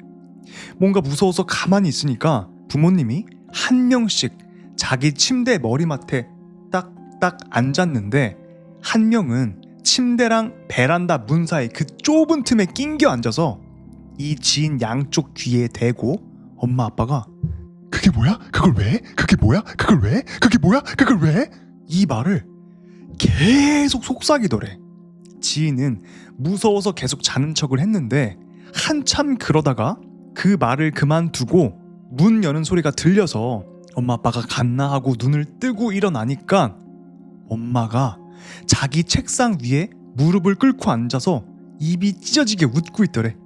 Speaker 1: 뭔가 무서워서 가만히 있으니까 부모님이 한 명씩 자기 침대 머리맡에 딱딱 앉았는데, 한 명은 침대랑 베란다 문 사이 그 좁은 틈에 낑겨 앉아서 이 지인 양쪽 귀에 대고 엄마 아빠가
Speaker 2: 그게 뭐야? 그걸 왜? 그게 뭐야? 그걸 왜? 그게 뭐야? 그걸 왜?
Speaker 1: 이 말을 계속 속삭이더래. 지인은 무서워서 계속 자는 척을 했는데 한참 그러다가 그 말을 그만두고 문 여는 소리가 들려서 엄마 아빠가 갔나 하고 눈을 뜨고 일어나니까 엄마가 자기 책상 위에 무릎을 꿇고 앉아서 입이 찢어지게 웃고 있더래.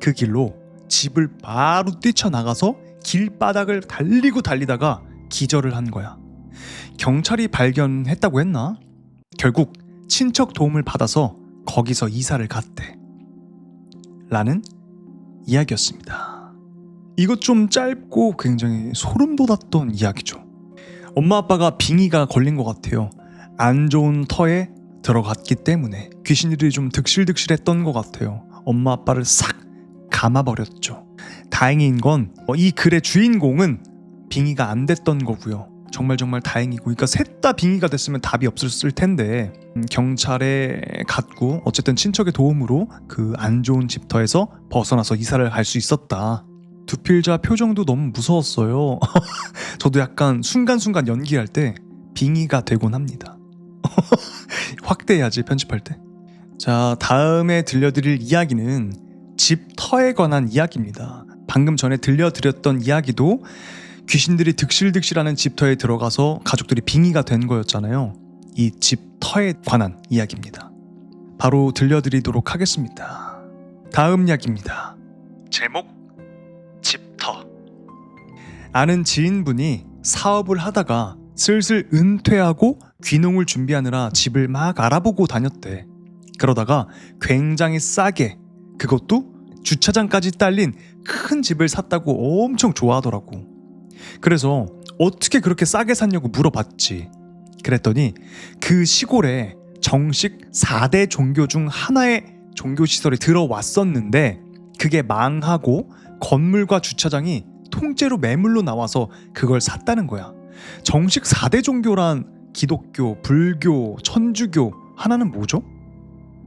Speaker 1: 그 길로 집을 바로 뛰쳐나가서 길바닥을 달리다가 기절을 한 거야. 경찰이 발견했다고 했나? 결국 친척 도움을 받아서 거기서 이사를 갔대. 라는 이야기였습니다. 이것 좀 짧고 굉장히 소름 돋았던 이야기죠. 엄마 아빠가 빙의가 걸린 것 같아요. 안 좋은 터에 들어갔기 때문에 귀신들이 좀 득실득실했던 것 같아요. 엄마 아빠를 싹 감아버렸죠. 다행인 건 이 글의 주인공은 빙의가 안 됐던 거고요. 정말 다행이고, 그러니까 셋 다 빙의가 됐으면 답이 없었을 텐데 경찰에 갔고 어쨌든 친척의 도움으로 그 안 좋은 집터에서 벗어나서 이사를 갈 수 있었다. 두필자 표정도 너무 무서웠어요. 저도 약간 순간순간 연기할 때 빙의가 되곤 합니다. 확대해야지 편집할 때. 자, 다음에 들려드릴 이야기는 집터에 관한 이야기입니다. 방금 전에 들려드렸던 이야기도 귀신들이 득실득실하는 집터에 들어가서 가족들이 빙의가 된 거였잖아요. 이 집터에 관한 이야기입니다. 바로 들려드리도록 하겠습니다. 다음 이야기입니다. 제목 집터. 아는 지인분이 사업을 하다가 슬슬 은퇴하고 귀농을 준비하느라 집을 막 알아보고 다녔대. 그러다가 굉장히 싸게, 그것도 주차장까지 딸린 큰 집을 샀다고 엄청 좋아하더라고. 그래서 어떻게 그렇게 싸게 샀냐고 물어봤지. 그랬더니 그 시골에 정식 4대 종교 중 하나의 종교시설이 들어왔었는데 그게 망하고 건물과 주차장이 통째로 매물로 나와서 그걸 샀다는 거야. 정식 4대 종교란 기독교, 불교, 천주교, 하나는 뭐죠?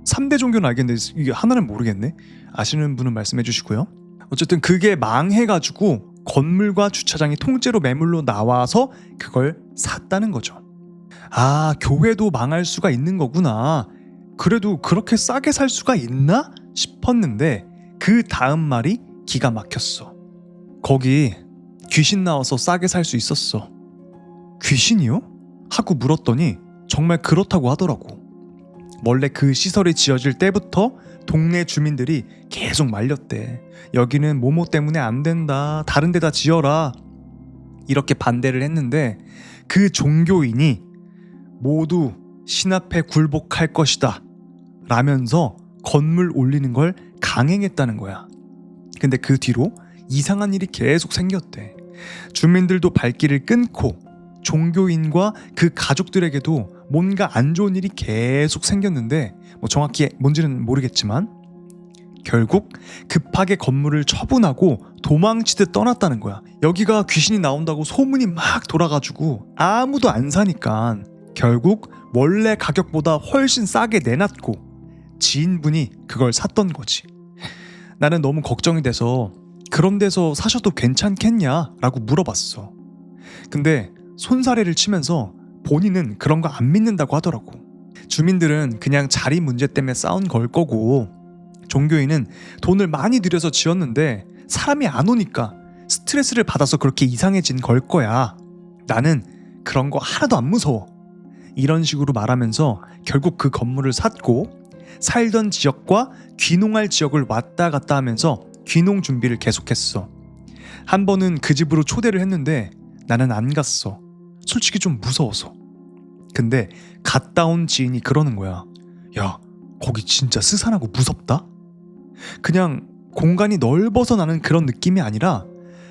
Speaker 1: 3대 종교는 알겠는데 이게 하나는 모르겠네. 아시는 분은 말씀해 주시고요. 어쨌든 그게 망해가지고 건물과 주차장이 통째로 매물로 나와서 그걸 샀다는 거죠. 아, 교회도 망할 수가 있는 거구나. 그래도 그렇게 싸게 살 수가 있나 싶었는데 그 다음 말이 기가 막혔어. 거기 귀신 나와서 싸게 살 수 있었어. 귀신이요? 하고 물었더니 정말 그렇다고 하더라고. 원래 그 시설이 지어질 때부터 동네 주민들이 계속 말렸대. 여기는 뭐뭐 때문에 안 된다, 다른 데다 지어라, 이렇게 반대를 했는데 그 종교인이 모두 신 앞에 굴복할 것이다 라면서 건물 올리는 걸 강행했다는 거야. 근데 그 뒤로 이상한 일이 계속 생겼대. 주민들도 발길을 끊고 종교인과 그 가족들에게도 뭔가 안 좋은 일이 계속 생겼는데 뭐 정확히 뭔지는 모르겠지만 결국 급하게 건물을 처분하고 도망치듯 떠났다는 거야. 여기가 귀신이 나온다고 소문이 막 돌아가지고 아무도 안 사니까 결국 원래 가격보다 훨씬 싸게 내놨고 지인분이 그걸 샀던 거지. 나는 너무 걱정이 돼서 그런 데서 사셔도 괜찮겠냐라고 물어봤어. 근데 손사래를 치면서 본인은 그런 거 안 믿는다고 하더라고. 주민들은 그냥 자리 문제 때문에 싸운 걸 거고 종교인은 돈을 많이 들여서 지었는데 사람이 안 오니까 스트레스를 받아서 그렇게 이상해진 걸 거야. 나는 그런 거 하나도 안 무서워. 이런 식으로 말하면서 결국 그 건물을 샀고 살던 지역과 귀농할 지역을 왔다 갔다 하면서 귀농 준비를 계속했어. 한 번은 그 집으로 초대를 했는데 나는 안 갔어. 솔직히 좀 무서워서. 근데 갔다 온 지인이 그러는 거야. 야, 거기 진짜 스산하고 무섭다? 그냥 공간이 넓어서 나는 그런 느낌이 아니라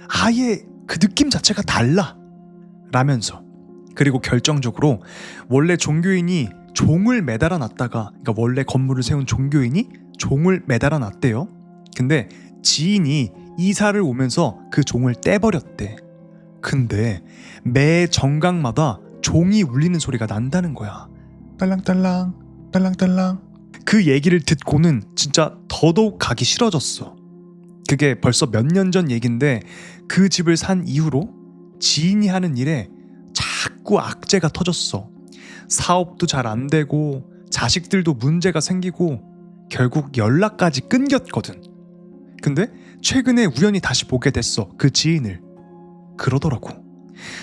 Speaker 1: 아예 그 느낌 자체가 달라 라면서. 그리고 결정적으로 원래 종교인이 종을 매달아 놨다가, 그러니까 원래 건물을 세운 종교인이 종을 매달아 놨대요. 근데 지인이 이사를 오면서 그 종을 떼버렸대. 근데 매 정각마다 종이 울리는 소리가 난다는 거야.
Speaker 2: 딸랑딸랑 딸랑딸랑.
Speaker 1: 그 얘기를 듣고는 진짜 더더욱 가기 싫어졌어. 그게 벌써 몇 년 전 얘긴데 그 집을 산 이후로 지인이 하는 일에 자꾸 악재가 터졌어. 사업도 잘 안 되고 자식들도 문제가 생기고 결국 연락까지 끊겼거든. 근데 최근에 우연히 다시 보게 됐어. 그 지인을. 그러더라고.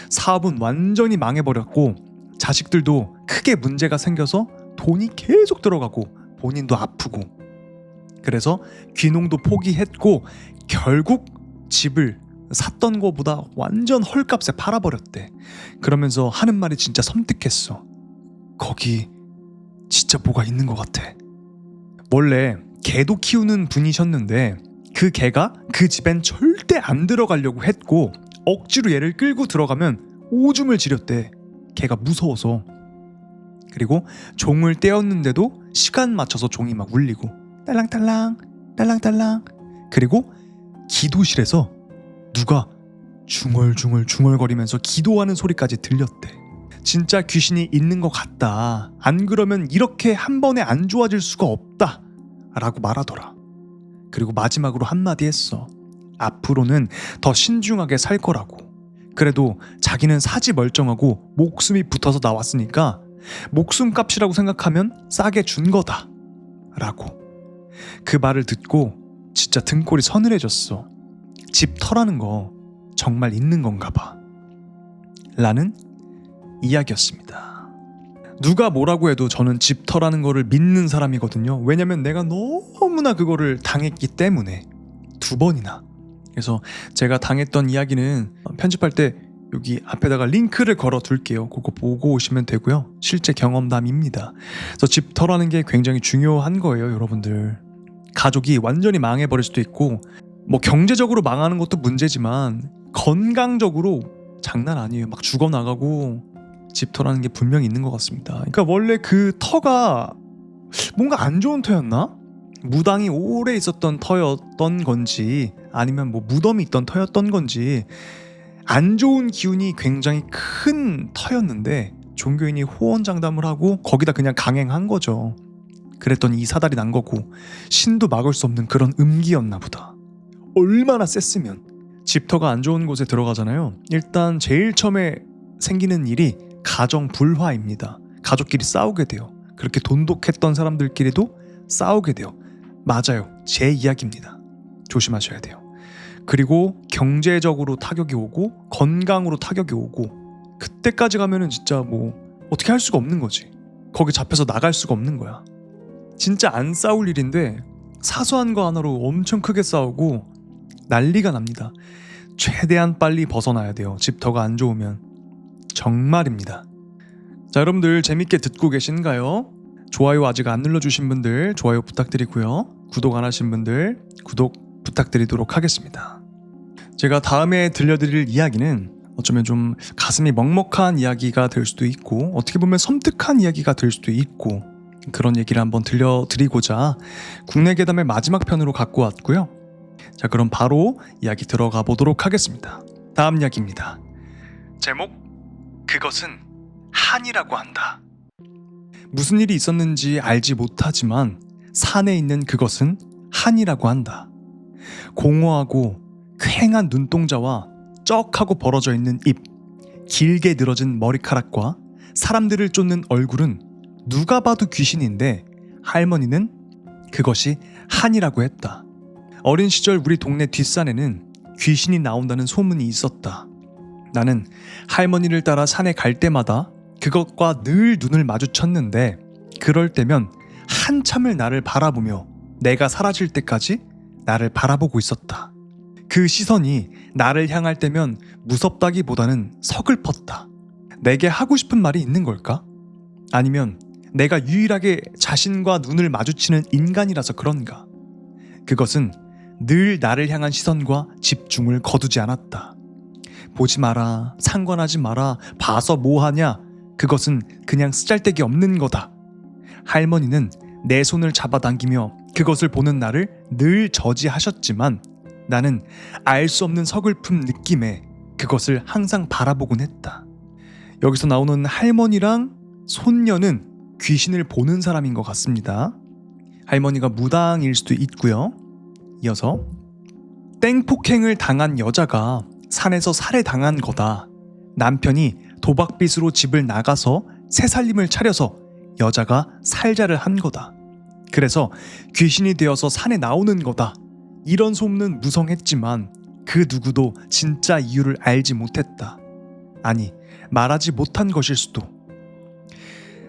Speaker 1: 사업은 완전히 망해버렸고 자식들도 크게 문제가 생겨서 돈이 계속 들어가고 본인도 아프고. 그래서 귀농도 포기했고 결국 집을 샀던 거보다 완전 헐값에 팔아버렸대. 그러면서 하는 말이 진짜 섬뜩했어. 거기 진짜 뭐가 있는 것 같아. 원래 개도 키우는 분이셨는데 그 개가 그 집엔 절대 안 들어가려고 했고 억지로 얘를 끌고 들어가면 오줌을 지렸대. 개가 무서워서. 그리고 종을 떼었는데도 시간 맞춰서 종이 막 울리고 딸랑딸랑 딸랑딸랑. 그리고 기도실에서 누가 중얼중얼거리면서 기도하는 소리까지 들렸대. 진짜 귀신이 있는 것 같다. 안 그러면 이렇게 한 번에 안 좋아질 수가 없다 라고 말하더라. 그리고 마지막으로 한마디 했어. 앞으로는 더 신중하게 살 거라고. 그래도 자기는 사지 멀쩡하고 목숨이 붙어서 나왔으니까 목숨값이라고 생각하면 싸게 준 거다 라고. 그 말을 듣고 진짜 등골이 서늘해졌어. 집 터라는 거 정말 있는 건가 봐 라는 이야기였습니다. 누가 뭐라고 해도 저는 집 터라는 거를 믿는 사람이거든요. 왜냐면 내가 너무나 그거를 당했기 때문에 2번이나. 그래서 제가 당했던 이야기는 편집할 때 여기 앞에다가 링크를 걸어 둘게요. 그거 보고 오시면 되고요. 실제 경험담입니다. 그래서 집 터라는 게 굉장히 중요한 거예요, 여러분들. 가족이 완전히 망해버릴 수도 있고 뭐 경제적으로 망하는 것도 문제지만 건강적으로 장난 아니에요. 막 죽어나가고 집터라는 게 분명히 있는 것 같습니다. 그러니까 원래 그 터가 뭔가 안 좋은 터였나? 무당이 오래 있었던 터였던 건지 아니면 뭐 무덤이 있던 터였던 건지 안 좋은 기운이 굉장히 큰 터였는데 종교인이 호언장담을 하고 거기다 그냥 강행한 거죠. 그랬더니 이 사달이 난 거고 신도 막을 수 없는 그런 음기였나 보다. 얼마나 셌으면. 집터가 안 좋은 곳에 들어가잖아요. 일단 제일 처음에 생기는 일이 가정 불화입니다. 가족끼리 싸우게 돼요. 그렇게 돈독했던 사람들끼리도 싸우게 돼요. 맞아요. 제 이야기입니다. 조심하셔야 돼요. 그리고 경제적으로 타격이 오고 건강으로 타격이 오고 그때까지 가면은 진짜 뭐 어떻게 할 수가 없는 거지. 거기 잡혀서 나갈 수가 없는 거야. 진짜 안 싸울 일인데 사소한 거 하나로 엄청 크게 싸우고 난리가 납니다. 최대한 빨리 벗어나야 돼요. 집터가 안 좋으면. 정말입니다. 자, 여러분들 재밌게 듣고 계신가요? 좋아요 아직 안 눌러주신 분들 좋아요 부탁드리고요. 구독 안 하신 분들 구독 부탁드리도록 하겠습니다. 제가 다음에 들려드릴 이야기는 어쩌면 좀 가슴이 먹먹한 이야기가 될 수도 있고 어떻게 보면 섬뜩한 이야기가 될 수도 있고 그런 얘기를 한번 들려드리고자 국내 괴담의 마지막 편으로 갖고 왔고요. 자, 그럼 바로 이야기 들어가 보도록 하겠습니다. 다음 이야기입니다. 제목, 그것은 한이라고 한다. 무슨 일이 있었는지 알지 못하지만 산에 있는 그것은 한이라고 한다. 공허하고 퀭한 눈동자와 쩍하고 벌어져 있는 입, 길게 늘어진 머리카락과 사람들을 쫓는 얼굴은 누가 봐도 귀신인데 할머니는 그것이 한이라고 했다. 어린 시절 우리 동네 뒷산에는 귀신이 나온다는 소문이 있었다. 나는 할머니를 따라 산에 갈 때마다 그것과 늘 눈을 마주쳤는데 그럴 때면 한참을 나를 바라보며 내가 사라질 때까지 나를 바라보고 있었다. 그 시선이 나를 향할 때면 무섭다기보다는 서글펐다. 내게 하고 싶은 말이 있는 걸까? 아니면 내가 유일하게 자신과 눈을 마주치는 인간이라서 그런가? 그것은 늘 나를 향한 시선과 집중을 거두지 않았다. 보지 마라, 상관하지 마라, 봐서 뭐하냐? 그것은 그냥 쓰잘데기 없는 거다. 할머니는 내 손을 잡아당기며 그것을 보는 나를 늘 저지하셨지만 나는 알 수 없는 서글픔 느낌에 그것을 항상 바라보곤 했다. 여기서 나오는 할머니랑 손녀는 귀신을 보는 사람인 것 같습니다. 할머니가 무당일 수도 있고요. 이어서 땡폭행을 당한 여자가 산에서 살해당한 거다. 남편이 도박빚으로 집을 나가서 새살림을 차려서 여자가 살자를 한 거다. 그래서 귀신이 되어서 산에 나오는 거다. 이런 소문은 무성했지만 그 누구도 진짜 이유를 알지 못했다. 아니, 말하지 못한 것일 수도.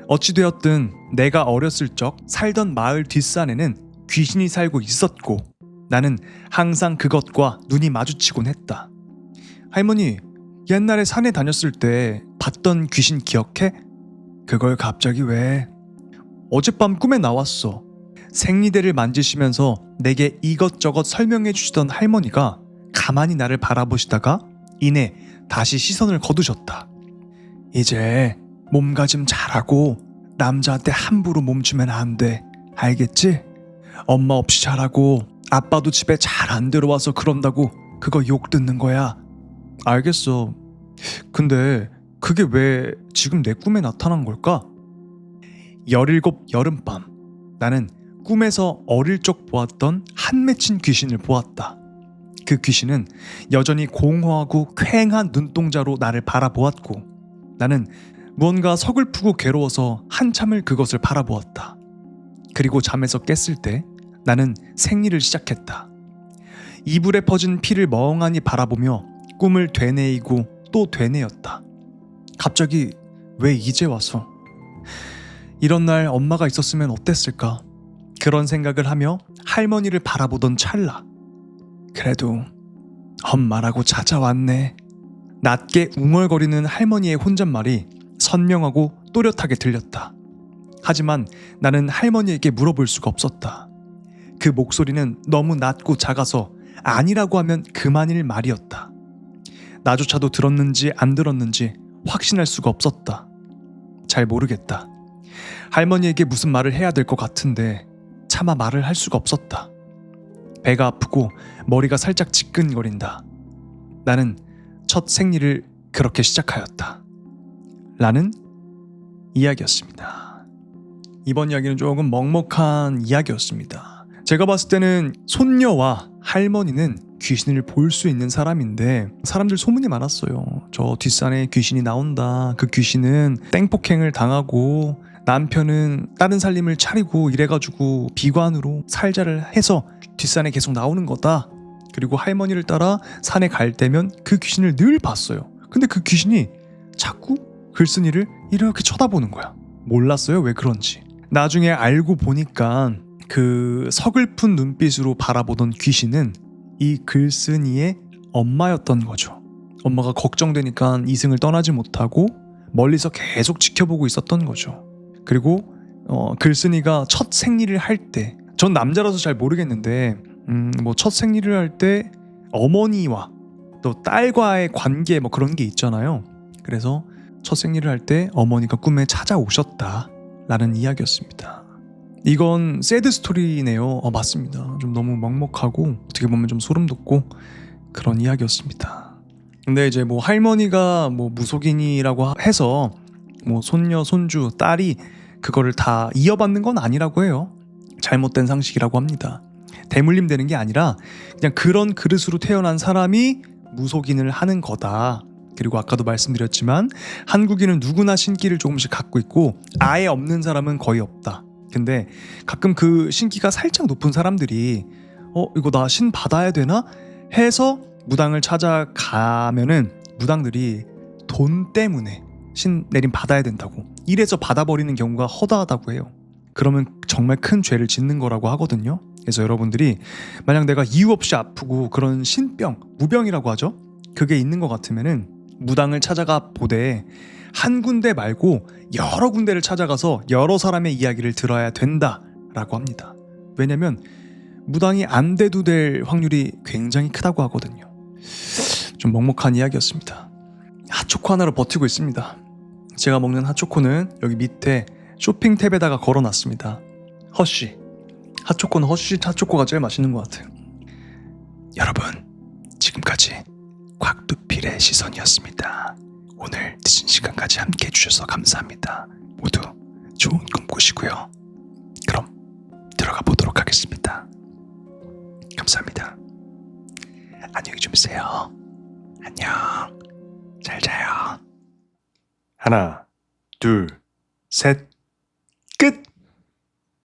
Speaker 1: 어찌되었든 내가 어렸을 적 살던 마을 뒷산에는 귀신이 살고 있었고 나는 항상 그것과 눈이 마주치곤 했다. 할머니, 옛날에 산에 다녔을 때 봤던 귀신 기억해? 그걸 갑자기 왜? 어젯밤 꿈에 나왔어. 생리대를 만지시면서 내게 이것저것 설명해 주시던 할머니가 가만히 나를 바라보시다가 이내 다시 시선을 거두셨다. 이제 몸가짐 잘하고 남자한테 함부로 몸주면 안 돼. 알겠지? 엄마 없이 자라고 아빠도 집에 잘 안 들어와서 그런다고 그거 욕 듣는 거야. 알겠어. 근데 그게 왜 지금 내 꿈에 나타난 걸까? 17 여름밤 나는 꿈에서 어릴 적 보았던 한 맺힌 귀신을 보았다. 그 귀신은 여전히 공허하고 퀭한 눈동자로 나를 바라보았고 나는 무언가 서글프고 괴로워서 한참을 그것을 바라보았다. 그리고 잠에서 깼을 때 나는 생리를 시작했다. 이불에 퍼진 피를 멍하니 바라보며 꿈을 되뇌이고 또 되뇌었다. 갑자기 왜 이제 와서? 이런 날 엄마가 있었으면 어땠을까? 그런 생각을 하며 할머니를 바라보던 찰나 그래도 엄마라고 찾아왔네. 낮게 웅얼거리는 할머니의 혼잣말이 선명하고 또렷하게 들렸다. 하지만 나는 할머니에게 물어볼 수가 없었다. 그 목소리는 너무 낮고 작아서 아니라고 하면 그만일 말이었다. 나조차도 들었는지 안 들었는지 확신할 수가 없었다. 잘 모르겠다. 할머니에게 무슨 말을 해야 될 것 같은데 차마 말을 할 수가 없었다. 배가 아프고 머리가 살짝 지끈거린다. 나는 첫 생리를 그렇게 시작하였다. 라는 이야기였습니다. 이번 이야기는 조금 먹먹한 이야기였습니다. 제가 봤을 때는 손녀와 할머니는 귀신을 볼 수 있는 사람인데 사람들 소문이 많았어요. 저 뒷산에 귀신이 나온다. 그 귀신은 땡폭행을 당하고 남편은 다른 살림을 차리고 이래가지고 비관으로 살자를 해서 뒷산에 계속 나오는 거다. 그리고 할머니를 따라 산에 갈 때면 그 귀신을 늘 봤어요. 근데 그 귀신이 자꾸 글쓴이를 이렇게 쳐다보는 거야. 몰랐어요, 왜 그런지. 나중에 알고 보니까 그 서글픈 눈빛으로 바라보던 귀신은 이 글쓴이의 엄마였던 거죠. 엄마가 걱정되니까 이승을 떠나지 못하고 멀리서 계속 지켜보고 있었던 거죠. 그리고 글쓴이가 첫 생리를 할 때, 전 남자라서 잘 모르겠는데 뭐 첫 생리를 할 때 어머니와 또 딸과의 관계 뭐 그런 게 있잖아요. 그래서 첫 생리를 할 때 어머니가 꿈에 찾아오셨다라는 이야기였습니다. 이건 새드 스토리네요. 맞습니다. 좀 너무 먹먹하고 어떻게 보면 좀 소름 돋고 그런 이야기였습니다. 근데 이제 뭐 할머니가 뭐 무속인이라고 해서 뭐 손녀, 손주, 딸이 그거를 다 이어받는 건 아니라고 해요. 잘못된 상식이라고 합니다. 대물림 되는 게 아니라 그냥 그런 그릇으로 태어난 사람이 무속인을 하는 거다. 그리고 아까도 말씀드렸지만 한국인은 누구나 신기를 조금씩 갖고 있고 아예 없는 사람은 거의 없다. 근데 가끔 그 신기가 살짝 높은 사람들이 이거 나 신 받아야 되나? 해서 무당을 찾아가면은 무당들이 돈 때문에 신 내림 받아야 된다고 이래서 받아버리는 경우가 허다하다고 해요. 그러면 정말 큰 죄를 짓는 거라고 하거든요. 그래서 여러분들이 만약 내가 이유 없이 아프고 그런 신병, 무병이라고 하죠. 그게 있는 것 같으면은 무당을 찾아가 보되 한 군데 말고 여러 군데를 찾아가서 여러 사람의 이야기를 들어야 된다라고 합니다. 왜냐면 무당이 안 돼도 될 확률이 굉장히 크다고 하거든요. 좀 먹먹한 이야기였습니다. 핫초코 하나로 버티고 있습니다. 제가 먹는 핫초코는 여기 밑에 쇼핑 탭에다가 걸어놨습니다. 허쉬. 핫초코는 허쉬 핫초코가 제일 맛있는 것 같아요. 여러분, 지금까지 곽두필의 시선이었습니다. 오늘 늦은 시간까지 함께 해주셔서 감사합니다. 모두 좋은 꿈 꾸시고요. 그럼 들어가 보도록 하겠습니다. 감사합니다. 안녕히 주무세요. 안녕. 잘 자요. 하나, 둘, 셋.